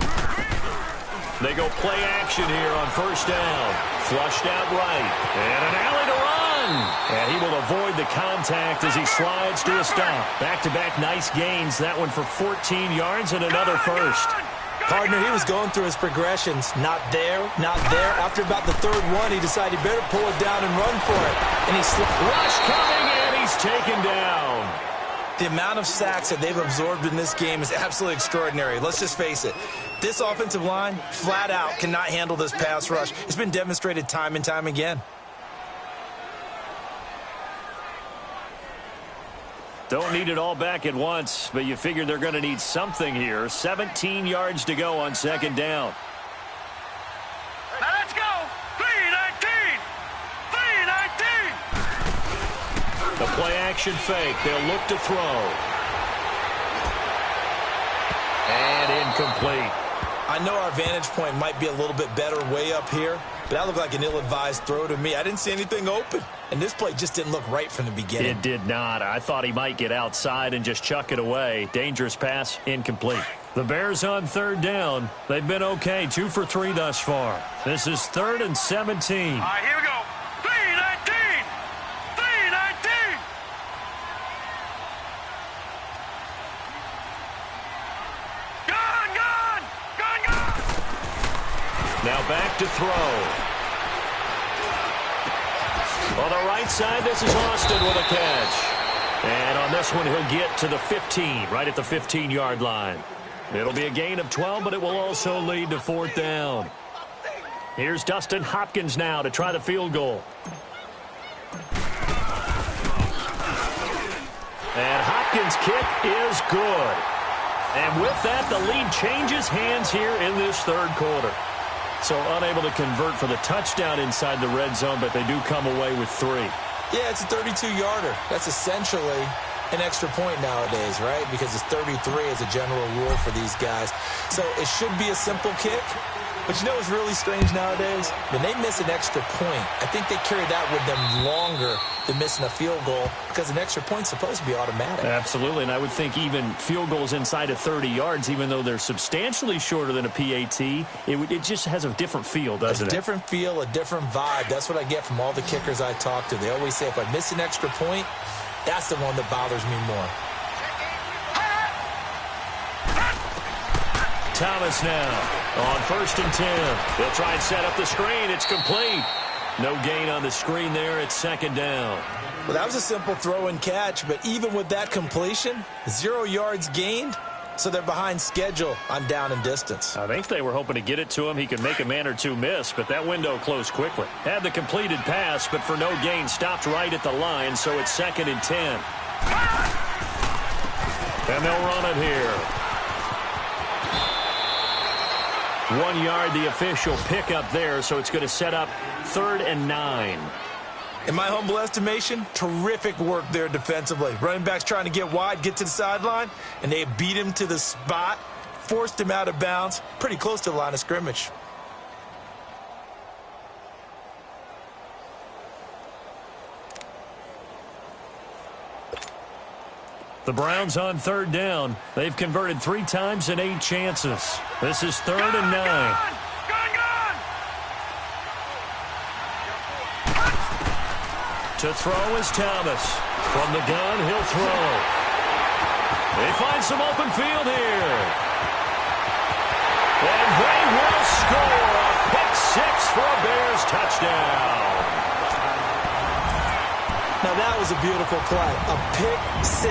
They go play action here on first down. Flushed out right. And an alley to run. And he will avoid the contact as he slides to a stop. Back-to-back nice gains. That one for 14 yards and another first. Partner, he was going through his progressions. Not there, not there. After about the third one, he decided he better pull it down and run for it. And he slipped. Rush coming, and he's taken down. The amount of sacks that they've absorbed in this game is absolutely extraordinary. Let's just face it. This offensive line, flat out, cannot handle this pass rush. It's been demonstrated time and time again. Don't need it all back at once, but you figure they're going to need something here. 17 yards to go on second down. Now let's go. 3-19. 3-19. The play-action fake. They'll look to throw. And incomplete. I know our vantage point might be a little bit better way up here, but that looked like an ill-advised throw to me. I didn't see anything open. And this play just didn't look right from the beginning. It did not. I thought he might get outside and just chuck it away. Dangerous pass, incomplete. The Bears on third down. They've been okay, 2 for 3 thus far. This is 3rd and 17. All right, here we go. 3-19. 3-19. Gone. Now back to throw. On the right side, this is Austin with a catch. And on this one, he'll get to the 15, right at the 15-yard line. It'll be a gain of 12, but it will also lead to 4th down. Here's Dustin Hopkins now to try the field goal. And Hopkins' kick is good. And with that, the lead changes hands here in this third quarter. So unable to convert for the touchdown inside the red zone, but they do come away with 3. Yeah, it's a 32-yarder. That's essentially an extra point nowadays, right? Because it's 33 as a general rule for these guys. So it should be a simple kick, But you know what's really strange nowadays? When they miss an extra point, I think they carry that with them longer than missing a field goal because an extra point's supposed to be automatic. Absolutely, and I would think even field goals inside of 30 yards, even though they're substantially shorter than a PAT, it just has a different feel, doesn't it? A different feel, a different vibe. That's what I get from all the kickers I talk to. They always say if I miss an extra point, that's the one that bothers me more. Thomas now on 1st and 10. They'll try and set up the screen. It's complete. No gain on the screen there. It's 2nd down. Well, that was a simple throw and catch, but even with that completion, 0 yards gained, so they're behind schedule on down and distance. I think they were hoping to get it to him. He could make a man or two miss, but that window closed quickly. Had the completed pass, but for no gain, stopped right at the line, so it's 2nd and 10. And they'll run it here. 1 yard, the official pickup there, so it's going to set up 3rd and 9. In my humble estimation, terrific work there defensively. Running backs trying to get wide, get to the sideline, and they beat him to the spot, forced him out of bounds, pretty close to the line of scrimmage. The Browns on 3rd down. They've converted 3 times in 8 chances. This is 3rd and 9. To throw is Thomas. From the gun, he'll throw. They find some open field here. And they will score a pick 6 for a Bears touchdown. Now, that was a beautiful play. A pick 6.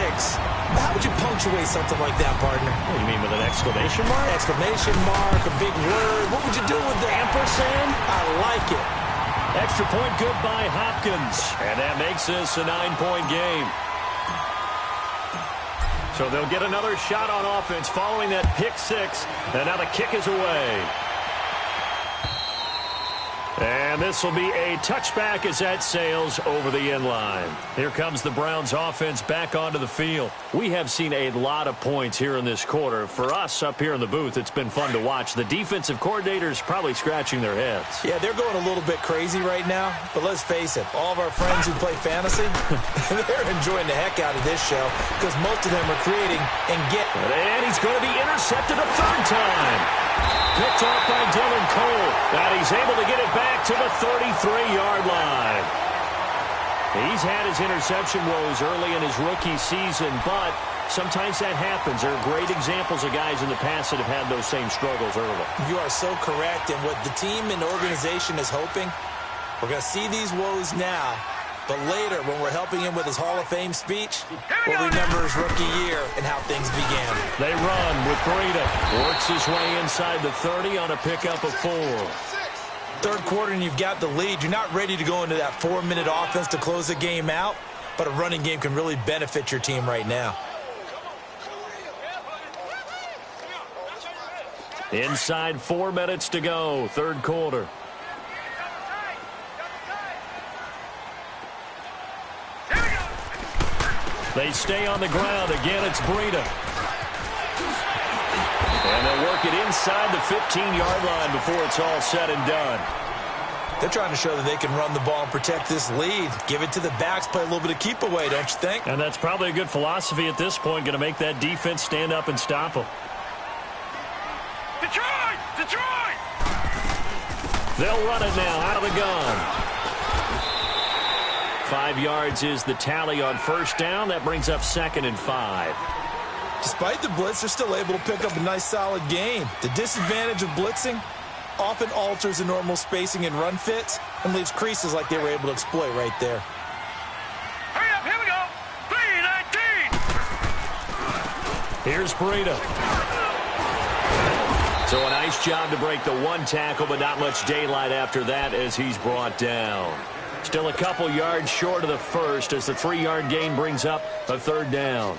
How would you punctuate something like that, partner? What do you mean, with an exclamation mark? Exclamation mark, a big word. What would you do with the ampersand? I like it. Extra point good by Hopkins. And that makes this a 9-point game. So they'll get another shot on offense following that pick 6. And now the kick is away. And this will be a touchback as that sails over the end line. Here comes the Browns offense back onto the field. We have seen a lot of points here in this quarter. For us up here in the booth, it's been fun to watch. The defensive coordinators probably scratching their heads. Yeah, they're going a little bit crazy right now. But let's face it, all of our friends who play fantasy, they're enjoying the heck out of this show because most of them are creating and getting. And he's going to be intercepted a 3rd time. Picked off by Dylan Cole. And he's able to get it back to the 33-yard line. He's had his interception woes early in his rookie season, but sometimes that happens. There are great examples of guys in the past that have had those same struggles early. You are so correct. And what the team and organization is hoping, we're going to see these woes now. But later, when we're helping him with his Hall of Fame speech, we'll remember his rookie year and how things began. They run with Breida. Works his way inside the 30 on a pickup of 4. 3rd quarter and you've got the lead. You're not ready to go into that 4-minute offense to close the game out, but a running game can really benefit your team right now. Inside 4 minutes to go, 3rd quarter. They stay on the ground. Again, it's Breida. And they'll work it inside the 15-yard line before it's all said and done. They're trying to show that they can run the ball and protect this lead. Give it to the backs, play a little bit of keep away, don't you think? And that's probably a good philosophy at this point, going to make that defense stand up and stop them. Detroit! Detroit! They'll run it now out of the gun. 5 yards is the tally on 1st down. That brings up 2nd and 5. Despite the blitz, they're still able to pick up a nice, solid gain. The disadvantage of blitzing often alters the normal spacing and run fits and leaves creases like they were able to exploit right there. Hurry up, here we go. 3-19. Here's Breida. So a nice job to break the 1 tackle, but not much daylight after that as he's brought down. Still a couple yards short of the 1st as the 3-yard gain brings up a 3rd down.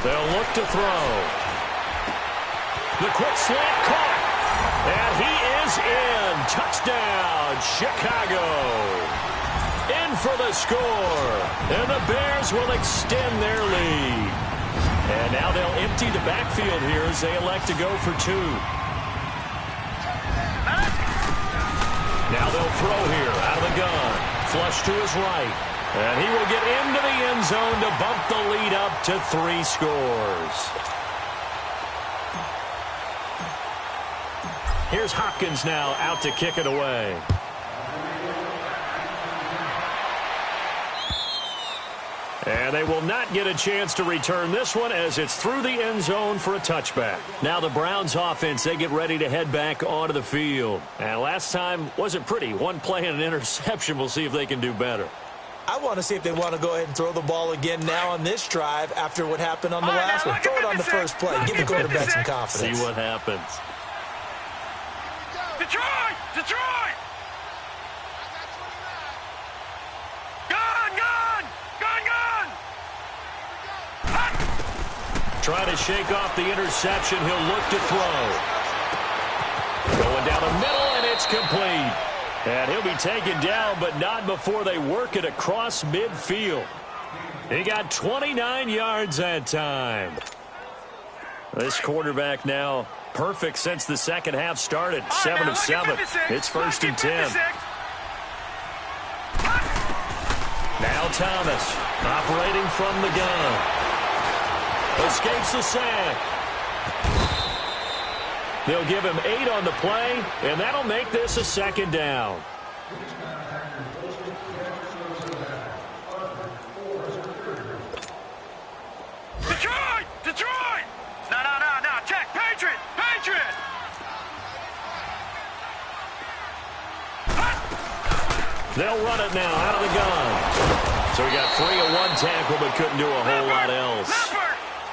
They'll look to throw. The quick slant caught. And he is in. Touchdown, Chicago. In for the score. And the Bears will extend their lead. And now they'll empty the backfield here as they elect to go for two. Now they'll throw here out of the gun. Flush to his right. And he will get into the end zone to bump the lead up to 3 scores. Here's Hopkins now out to kick it away. And they will not get a chance to return this one as it's through the end zone for a touchback. Now the Browns offense, they get ready to head back onto the field. And last time wasn't pretty. One play and an interception. We'll see if they can do better. I want to see if they want to go ahead and throw the ball again now on this drive after what happened on the last one. Throw it on the first play. Give the quarterback some confidence. See what happens. Detroit! Detroit! Gun! Gun! Gun! Gun! Trying to shake off the interception. He'll look to throw. Going down the middle, and it's complete. And he'll be taken down, but not before they work it across midfield. He got 29 yards that time. This quarterback now perfect since the second half started. 7 of 7. It's 1st and 10. Now Thomas operating from the gun. Escapes the sack. They'll give him 8 on the play, and that'll make this a 2nd down. Detroit! Detroit! No. Check. Patriot! Patriot! They'll run it now out of the gun. So he got free of 1 tackle, but couldn't do a whole lot else.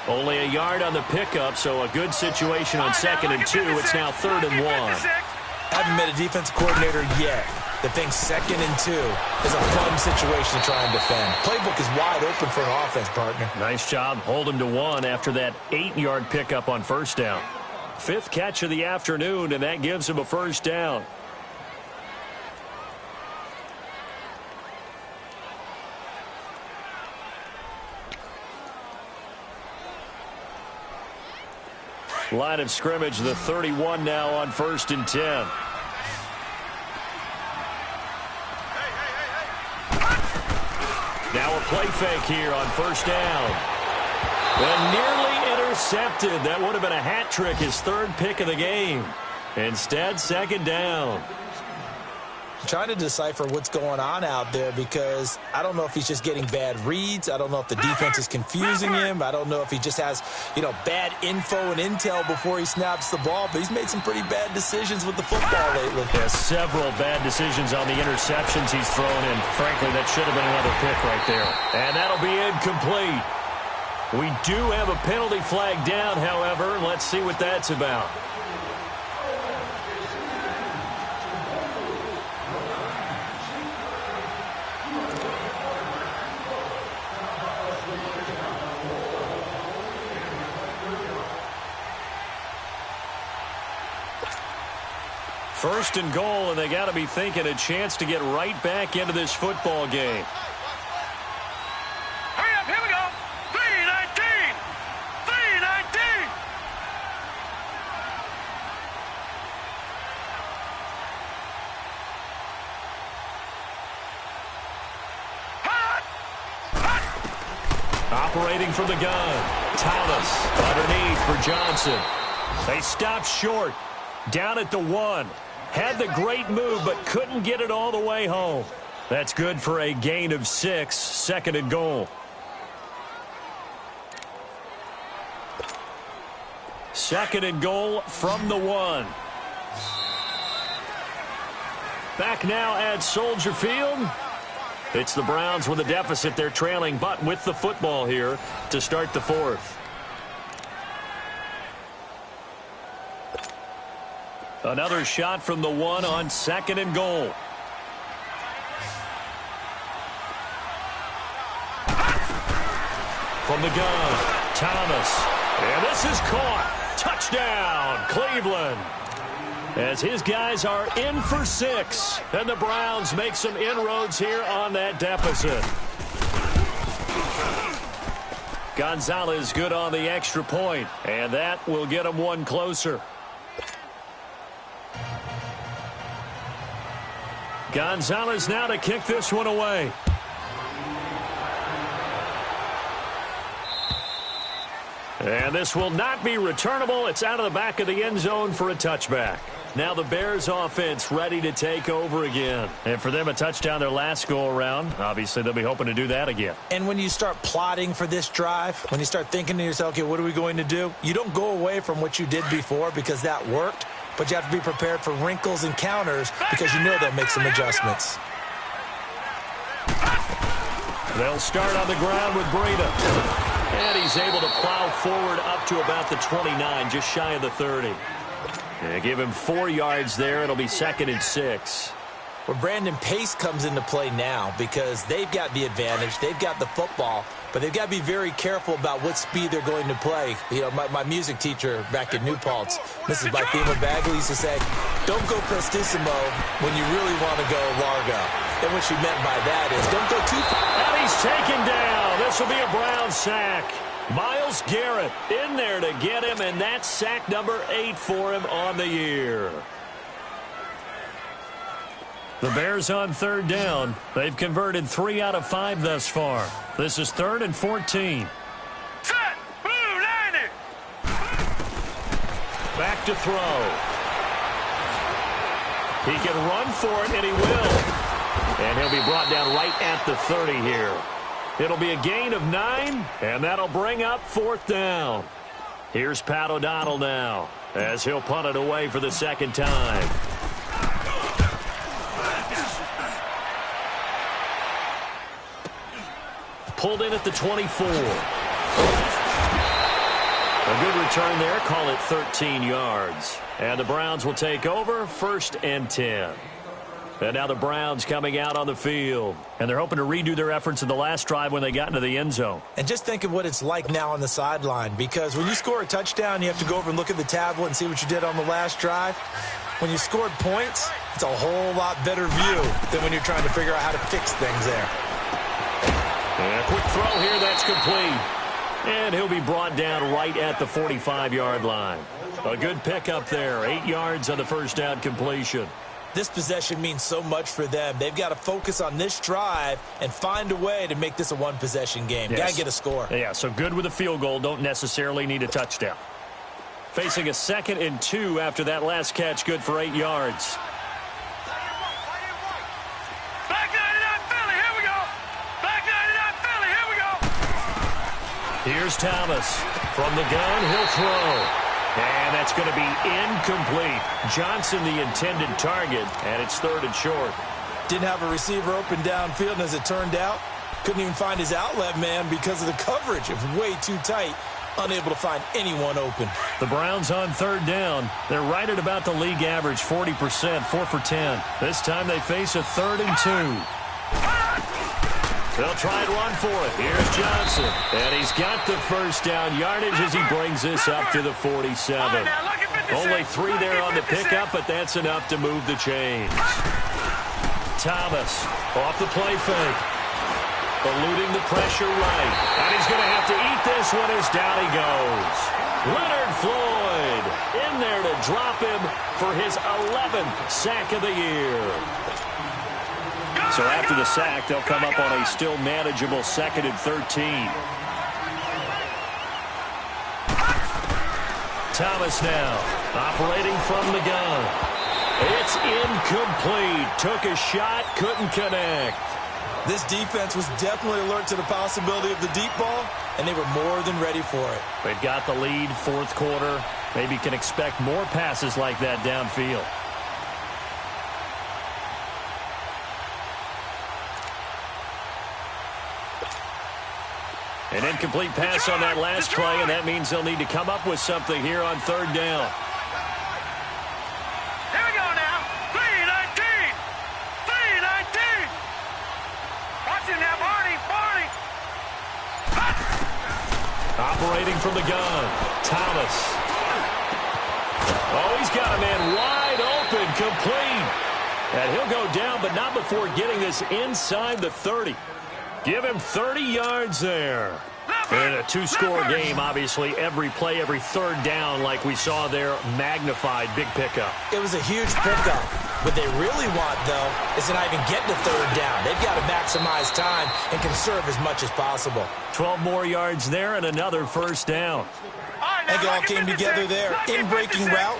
Only a yard on the pickup, so a good situation on 2nd and 2. It's now 3rd and 1. Haven't met a defense coordinator yet that thinks 2nd and 2 is a fun situation to try and defend. Playbook is wide open for an offense, partner. Nice job. Hold him to 1 after that 8-yard pickup on 1st down. 5th catch of the afternoon, and that gives him a 1st down. Line of scrimmage, the 31 now on 1st and 10. Now a play fake here on 1st down. And nearly intercepted. That would have been a hat trick, his 3rd pick of the game. Instead, 2nd down. Trying to decipher what's going on out there because I don't know if he's just getting bad reads. I don't know if the defense is confusing him. I don't know if he just has, bad info and intel before he snaps the ball. But he's made some pretty bad decisions with the football lately. Yeah, several bad decisions on the interceptions he's thrown in. Frankly, that should have been another pick right there. And that'll be incomplete. We do have a penalty flag down, however. Let's see what that's about. First and goal, and they got to be thinking a chance to get right back into this football game. Hurry up, here we go. 3-19. 3-19. Operating from the gun. Thomas underneath for Johnson. They stop short. Down at the 1. Had the great move, but couldn't get it all the way home. That's good for a gain of 6, 2nd and goal. Second and goal from the 1. Back now at Soldier Field. It's the Browns with a deficit. They're trailing, but with the football here to start the 4th. Another shot from the 1 on 2nd and goal. From the gun, Thomas. And this is caught. Touchdown, Cleveland. as his guys are in for 6. And the Browns make some inroads here on that deficit. Gonzalez good on the extra point, and that will get him one closer. Gonzalez now to kick this one away. And this will not be returnable. It's out of the back of the end zone for a touchback. Now the Bears offense ready to take over again. And for them, a touchdown their last go-around. Obviously, they'll be hoping to do that again. And when you start plotting for this drive, when you start thinking to yourself, okay, what are we going to do? You don't go away from what you did before because that worked, but you have to be prepared for wrinkles and counters because you know they'll make some adjustments. They'll start on the ground with Breida. And he's able to plow forward up to about the 29, just shy of the 30. Yeah, give him 4 yards there. It'll be 2nd and 6. Well, Brandon, pace comes into play now because they've got the advantage. They've got the football, but they've got to be very careful about what speed they're going to play. You know, my music teacher back in New Paltz, Mrs. Bifema Bagley, used to say, don't go prestissimo when you really want to go largo. And what she meant by that is don't go too far. And he's taken down. This will be a Brown sack. Myles Garrett in there to get him, and that's sack number 8 for him on the year. The Bears on 3rd down. They've converted 3 out of 5 thus far. This is 3rd and 14. Set. Blue, line it. Back to throw. He can run for it, and he will. And he'll be brought down right at the 30 here. It'll be a gain of 9, and that'll bring up 4th down. Here's Pat O'Donnell now, as he'll punt it away for the 2nd time. Pulled in at the 24. A good return there, call it 13 yards. And the Browns will take over, 1st and 10. And now the Browns coming out on the field. And they're hoping to redo their efforts in the last drive when they got into the end zone. And just think of what it's like now on the sideline, because when you score a touchdown, you have to go over and look at the tablet and see what you did on the last drive. When you scored points, it's a whole lot better view than when you're trying to figure out how to fix things there. And a quick throw here, that's complete. And he'll be brought down right at the 45-yard line. A good pickup there, 8 yards on the first down completion. This possession means so much for them. They've got to focus on this drive and find a way to make this a one-possession game. Yes. Got to get a score. Yeah, so good with a field goal. Don't necessarily need a touchdown. Facing a 2nd and 2 after that last catch, good for 8 yards. Back 99 Philly, here we go. Back 99 Philly, here we go. Here's Thomas. From the gun, he'll throw. And that's going to be incomplete. Johnson the intended target, and it's 3rd and short. Didn't have a receiver open downfield, and as it turned out, couldn't even find his outlet man because of the coverage. It was way too tight, unable to find anyone open. The Browns on 3rd down. They're right at about the league average, 40%, 4 for 10. This time they face a 3rd and 2. They'll try and run for it. Here's Johnson. And he's got the first down yardage as he brings this up to the 47. Only 3 there on the pickup, but that's enough to move the chains. Thomas off the play fake. Eluding the pressure right. And he's going to have to eat this one as down he goes. Leonard Floyd in there to drop him for his 11th sack of the year. So after the sack, they'll come up on a still manageable 2nd and 13. Thomas now operating from the gun. It's incomplete. Took a shot, couldn't connect. This defense was definitely alert to the possibility of the deep ball, and they were more than ready for it. They've got the lead, 4th quarter. Maybe can expect more passes like that downfield. An incomplete pass on that last play, and that means they'll need to come up with something here on 3rd down. Here we go now. 3-19. 3-19. Watch him now, Barney. Operating from the gun. Thomas. Oh, he's got a man wide complete. And he'll go down, but not before getting this inside the 30. Give him 30 yards there. In a two-score game, obviously, every play, every third down, like we saw there, magnified, big pickup. It was a huge pickup. What they really want, though, is to not even get to third down. They've got to maximize time and conserve as much as possible. 12 more yards there and another first down. I think it all came together there. In-breaking route,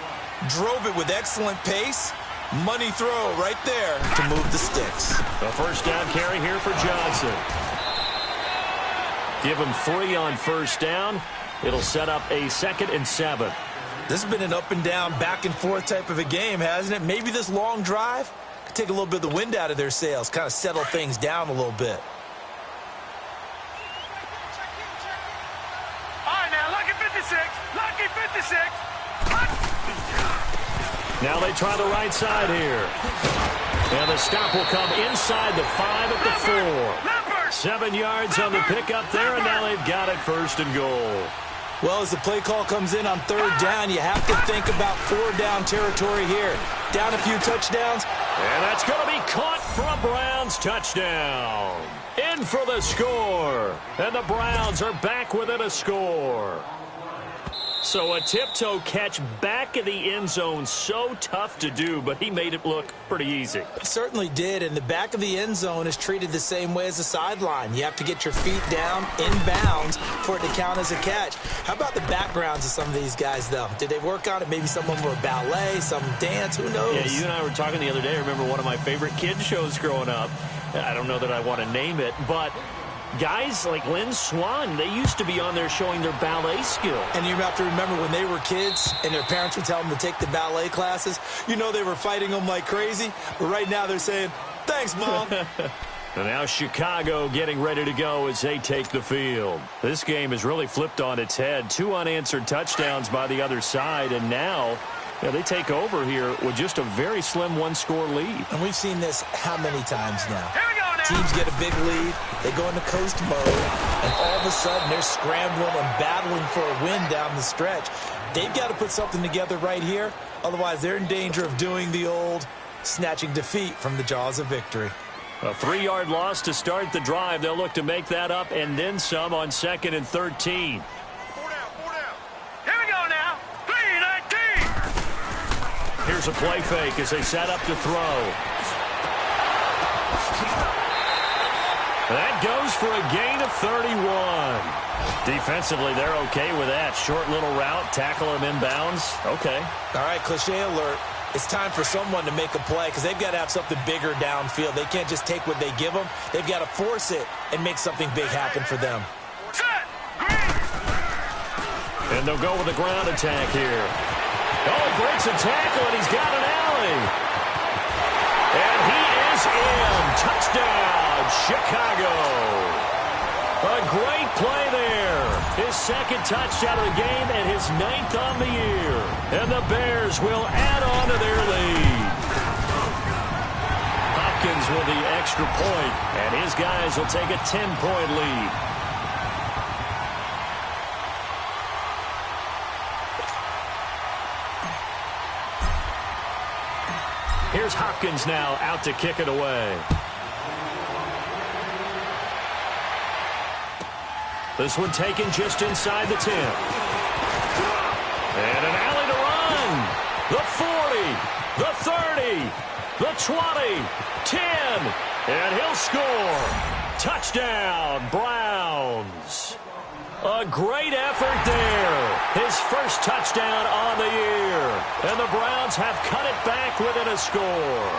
drove it with excellent pace. Money throw right there to move the sticks. The first down carry here for Johnson. Give him 3 on first down. It'll set up a 2nd and 7. This has been an up and down, back and forth type of a game, hasn't it? Maybe this long drive could take a little bit of the wind out of their sails, kind of settle things down a little bit. All right, now, lucky 56. Lucky 56. Now they try the right side here. And the stop will come inside the 5 at the 4. 7 yards on the pickup there, and now they've got it 1st and goal. Well, as the play call comes in on third down, you have to think about 4-down territory here. Down a few touchdowns. And that's going to be caught for a Browns touchdown. In for the score. And the Browns are back within a score. So a tiptoe catch back in the end zone, so tough to do, but he made it look pretty easy. He certainly did, and the back of the end zone is treated the same way as the sideline. You have to get your feet down in bounds for it to count as a catch. How about the backgrounds of some of these guys, though? Did they work on it? Maybe some of them were ballet, some dance, who knows? Yeah, you and I were talking the other day. I remember one of my favorite kids shows growing up. I don't know that I want to name it, but guys like Lynn Swan, they used to be on there showing their ballet skill. And you have to remember when they were kids and their parents would tell them to take the ballet classes, you know they were fighting them like crazy. But right now they're saying, thanks, Mom. And now Chicago getting ready to go as they take the field. This game is really flipped on its head. 2 unanswered touchdowns by the other side, and now they take over here with just a very slim 1-score lead. And we've seen this how many times now? Here we go now. Teams get a big lead, they go into coast mode, and all of a sudden they're scrambling and battling for a win down the stretch. They've got to put something together right here, otherwise they're in danger of doing the old snatching defeat from the jaws of victory. A 3-yard loss to start the drive. They'll look to make that up and then some on 2nd and 13. 4 down, 4 down. Here we go now. 3-19. Here's a play fake as they set up to throw. That goes for a gain of 31. Defensively, they're okay with that. Short little route, tackle him inbounds. Okay. All right, cliche alert. It's time for someone to make a play because they've got to have something bigger downfield. They can't just take what they give them. They've got to force it and make something big happen for them. Set. And they'll go with a ground attack here. Oh, he breaks a tackle, and he's got an alley. And he is in. Touchdown, Chicago. A great play there. His 2nd touchdown of the game and his 9th on the year. And the Bears will add on to their lead. Hopkins with the extra point, and his guys will take a 10-point lead. Here's Hopkins now out to kick it away. This one taken just inside the 10. And an alley to run. The 40, the 30, the 20, 10, and he'll score. Touchdown, Browns. A great effort there. His first touchdown on the year. And the Browns have cut it back within a score.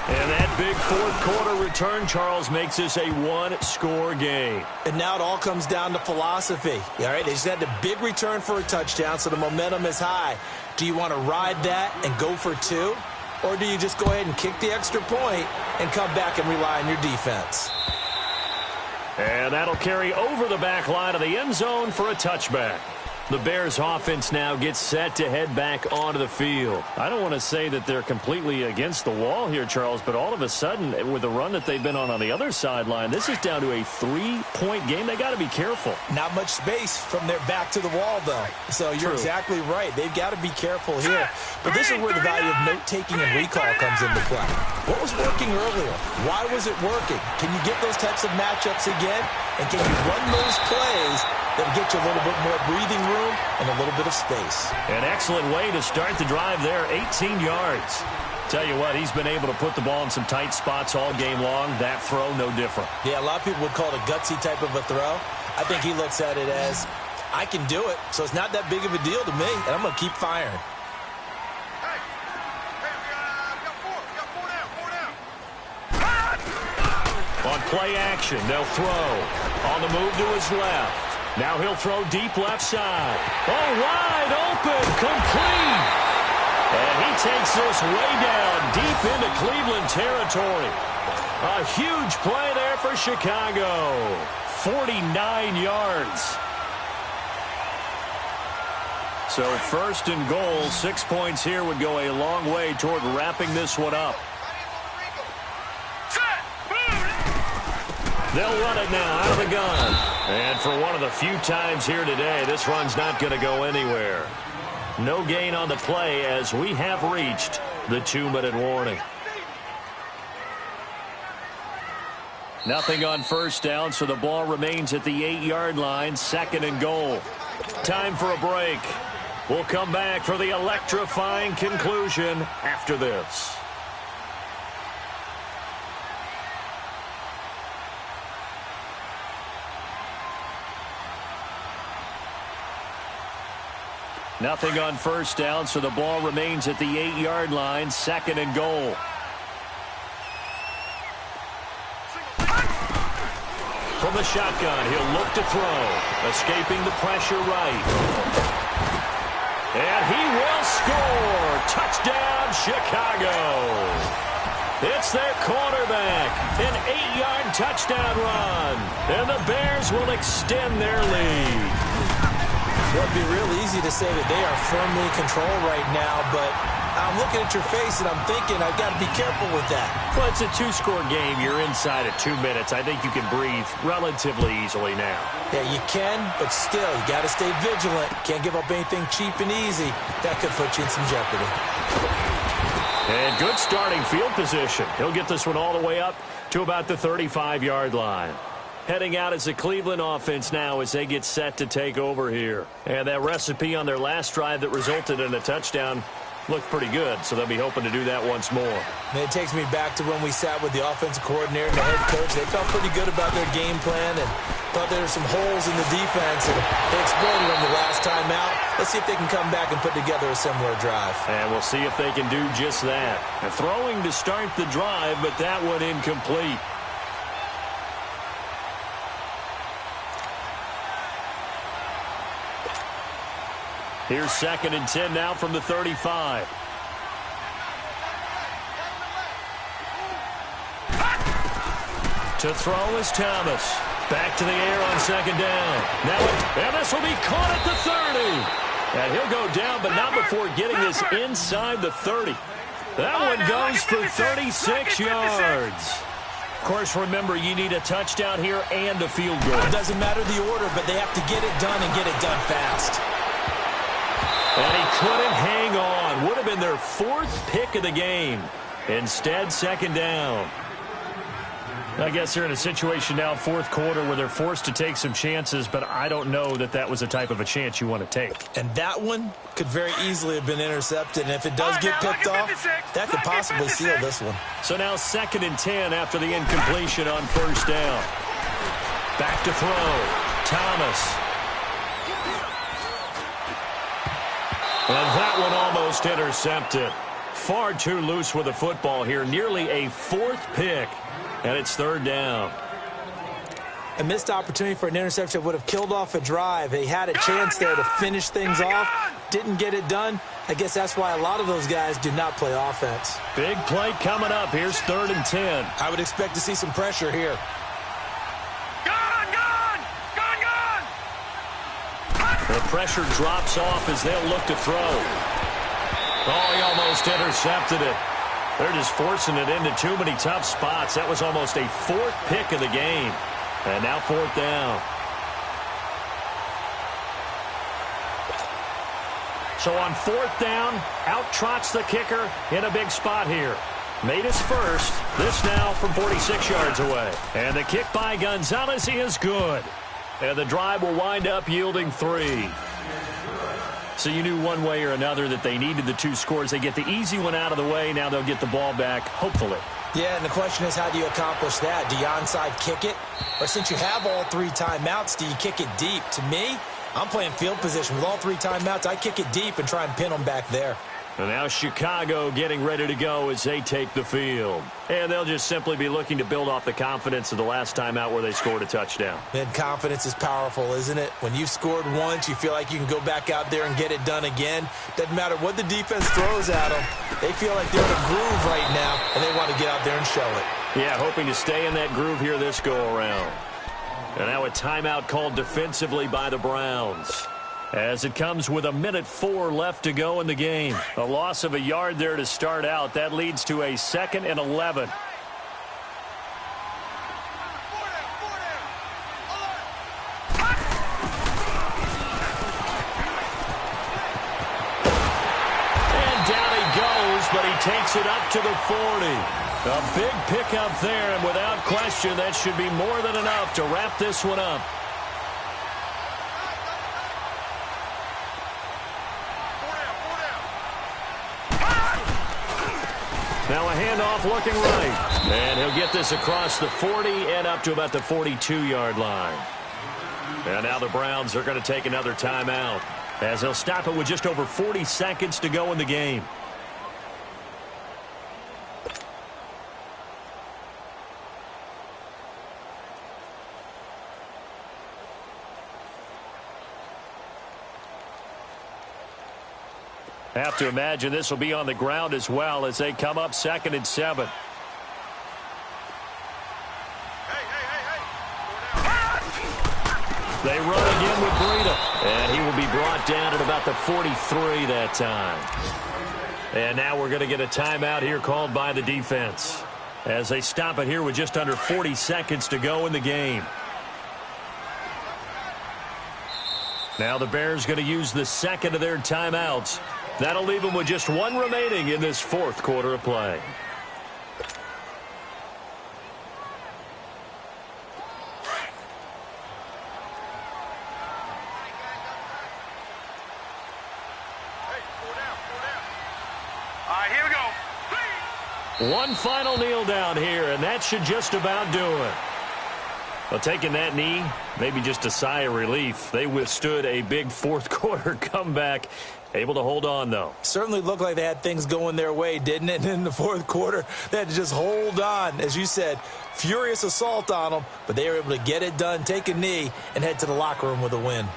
And that big 4th quarter return, Charles, makes this a 1-score game. And now it all comes down to philosophy. All right, they just had a big return for a touchdown, so the momentum is high. Do you want to ride that and go for 2? Or do you just go ahead and kick the extra point and come back and rely on your defense? And that'll carry over the back line of the end zone for a touchback. The Bears offense now gets set to head back onto the field. I don't want to say that they're completely against the wall here, Charles, but all of a sudden, with the run that they've been on the other sideline, this is down to a 3-point game. They got to be careful. Not much space from their back to the wall, though. So you're exactly right. They've got to be careful here. But this is where the value of note-taking and recall comes into play. What was working earlier? Why was it working? Can you get those types of matchups again? And can you run those plays that'll get you a little bit more breathing room and a little bit of space? An excellent way to start the drive there, 18 yards. Tell you what, he's been able to put the ball in some tight spots all game long. That throw, no different. Yeah, a lot of people would call it a gutsy type of a throw. I think he looks at it as, I can do it, so it's not that big of a deal to me, and I'm going to keep firing. On play action, they'll throw. On the move to his left. Now he'll throw deep left side. Oh, wide open, complete. And he takes this way down deep into Cleveland territory. A huge play there for Chicago. 49 yards. So 1st and goal, 6 points here would go a long way toward wrapping this one up. They'll run it now out of the gun. And for one of the few times here today, this run's not going to go anywhere. No gain on the play as we have reached the 2-minute warning. Nothing on 1st down, so the ball remains at the 8-yard line, 2nd and goal. Time for a break. We'll come back for the electrifying conclusion after this. Nothing on 1st down, so the ball remains at the 8-yard line, 2nd and goal. From the shotgun, he'll look to throw. Escaping the pressure right. And he will score. Touchdown, Chicago. It's their quarterback. An 8-yard touchdown run. And the Bears will extend their lead. Well, it'd be real easy to say that they are firmly in control right now, but I'm looking at your face and I'm thinking I've got to be careful with that. Well, it's a 2-score game. You're inside at 2 minutes. I think you can breathe relatively easily now. Yeah, you can, but still, you got to stay vigilant. Can't give up anything cheap and easy. That could put you in some jeopardy. And good starting field position. He'll get this one all the way up to about the 35-yard line. Heading out as the Cleveland offense now as they get set to take over here. And that recipe on their last drive that resulted in a touchdown looked pretty good, so they'll be hoping to do that once more. And it takes me back to when we sat with the offensive coordinator and the head coach. They felt pretty good about their game plan and thought there were some holes in the defense, and they exploited them the last time out. Let's see if they can come back and put together a similar drive. And we'll see if they can do just that. And throwing to start the drive, but that one incomplete. Here's 2nd and 10 now from the 35. To throw is Thomas. Back to the air on 2nd down. Now, and this will be caught at the 30. And he'll go down, but not before getting this inside the 30. That one goes for 36 yards. Of course, remember, you need a touchdown here and a field goal. It doesn't matter the order, but they have to get it done and get it done fast. And he couldn't hang on. Would have been their 4th pick of the game. Instead, 2nd down. I guess they're in a situation now, 4th quarter, where they're forced to take some chances, but I don't know that that was the type of a chance you want to take. And that one could very easily have been intercepted, and if it does get picked off, that could possibly seal this one. So now 2nd and 10 after the incompletion on 1st down. Back to throw. Thomas. And that one almost intercepted. Far too loose with the football here. Nearly a 4th pick. And it's 3rd down. A missed opportunity for an interception would have killed off a drive. They had a chance there to finish things off. Didn't get it done. I guess that's why a lot of those guys do not play offense. Big play coming up. Here's 3rd and 10. I would expect to see some pressure here. The The pressure drops off as they'll look to throw. Oh, he almost intercepted it. They're just forcing it into too many tough spots. That was almost a fourth pick of the game. And now fourth down. So on fourth down, out trots the kicker in a big spot here. Made his first. This now from 46 yards away. And the kick by Gonzalez is good. And the drive will wind up yielding 3. So you knew one way or another that they needed the 2 scores. They get the easy one out of the way. Now they'll get the ball back, hopefully. Yeah, and the question is, how do you accomplish that? Do you onside kick it? Or since you have all 3 timeouts, do you kick it deep? To me, I'm playing field position. With all 3 timeouts, I kick it deep and try and pin them back there. And now Chicago getting ready to go as they take the field. And they'll just simply be looking to build off the confidence of the last time out where they scored a touchdown. And confidence is powerful, isn't it? When you've scored once, you feel like you can go back out there and get it done again. Doesn't matter what the defense throws at them. They feel like they're in a groove right now, and they want to get out there and show it. Yeah, hoping to stay in that groove here this go-around. And now a timeout called defensively by the Browns. As it comes with 1:04 left to go in the game. A loss of a yard there to start out. That leads to a 2nd and 11. And down he goes, but he takes it up to the 40. A big pickup there, and without question, that should be more than enough to wrap this one up. Now a handoff looking right. And he'll get this across the 40 and up to about the 42-yard line. And now the Browns are going to take another timeout as they'll stop it with just over 40 seconds to go in the game. Have to imagine this will be on the ground as well as they come up 2nd and 7. They run again with Breida. And he will be brought down at about the 43 that time. And now we're going to get a timeout here called by the defense as they stop it here with just under 40 seconds to go in the game. Now the Bears going to use the 2nd of their timeouts. That'll leave them with just 1 remaining in this 4th quarter of play. All right, here we go. One final kneel down here, and that should just about do it. Well, taking that knee, maybe just a sigh of relief. They withstood a big 4th quarter comeback. Able to hold on, though. Certainly looked like they had things going their way, didn't it? And in the 4th quarter, they had to just hold on. As you said, furious assault on them, but they were able to get it done, take a knee, and head to the locker room with a win.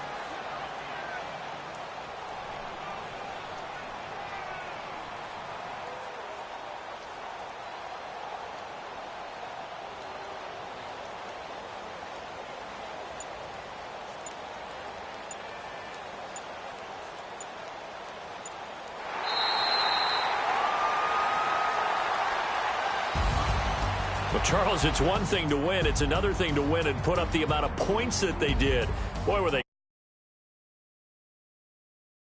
Well, Charles, it's one thing to win. It's another thing to win and put up the amount of points that they did. Boy, were they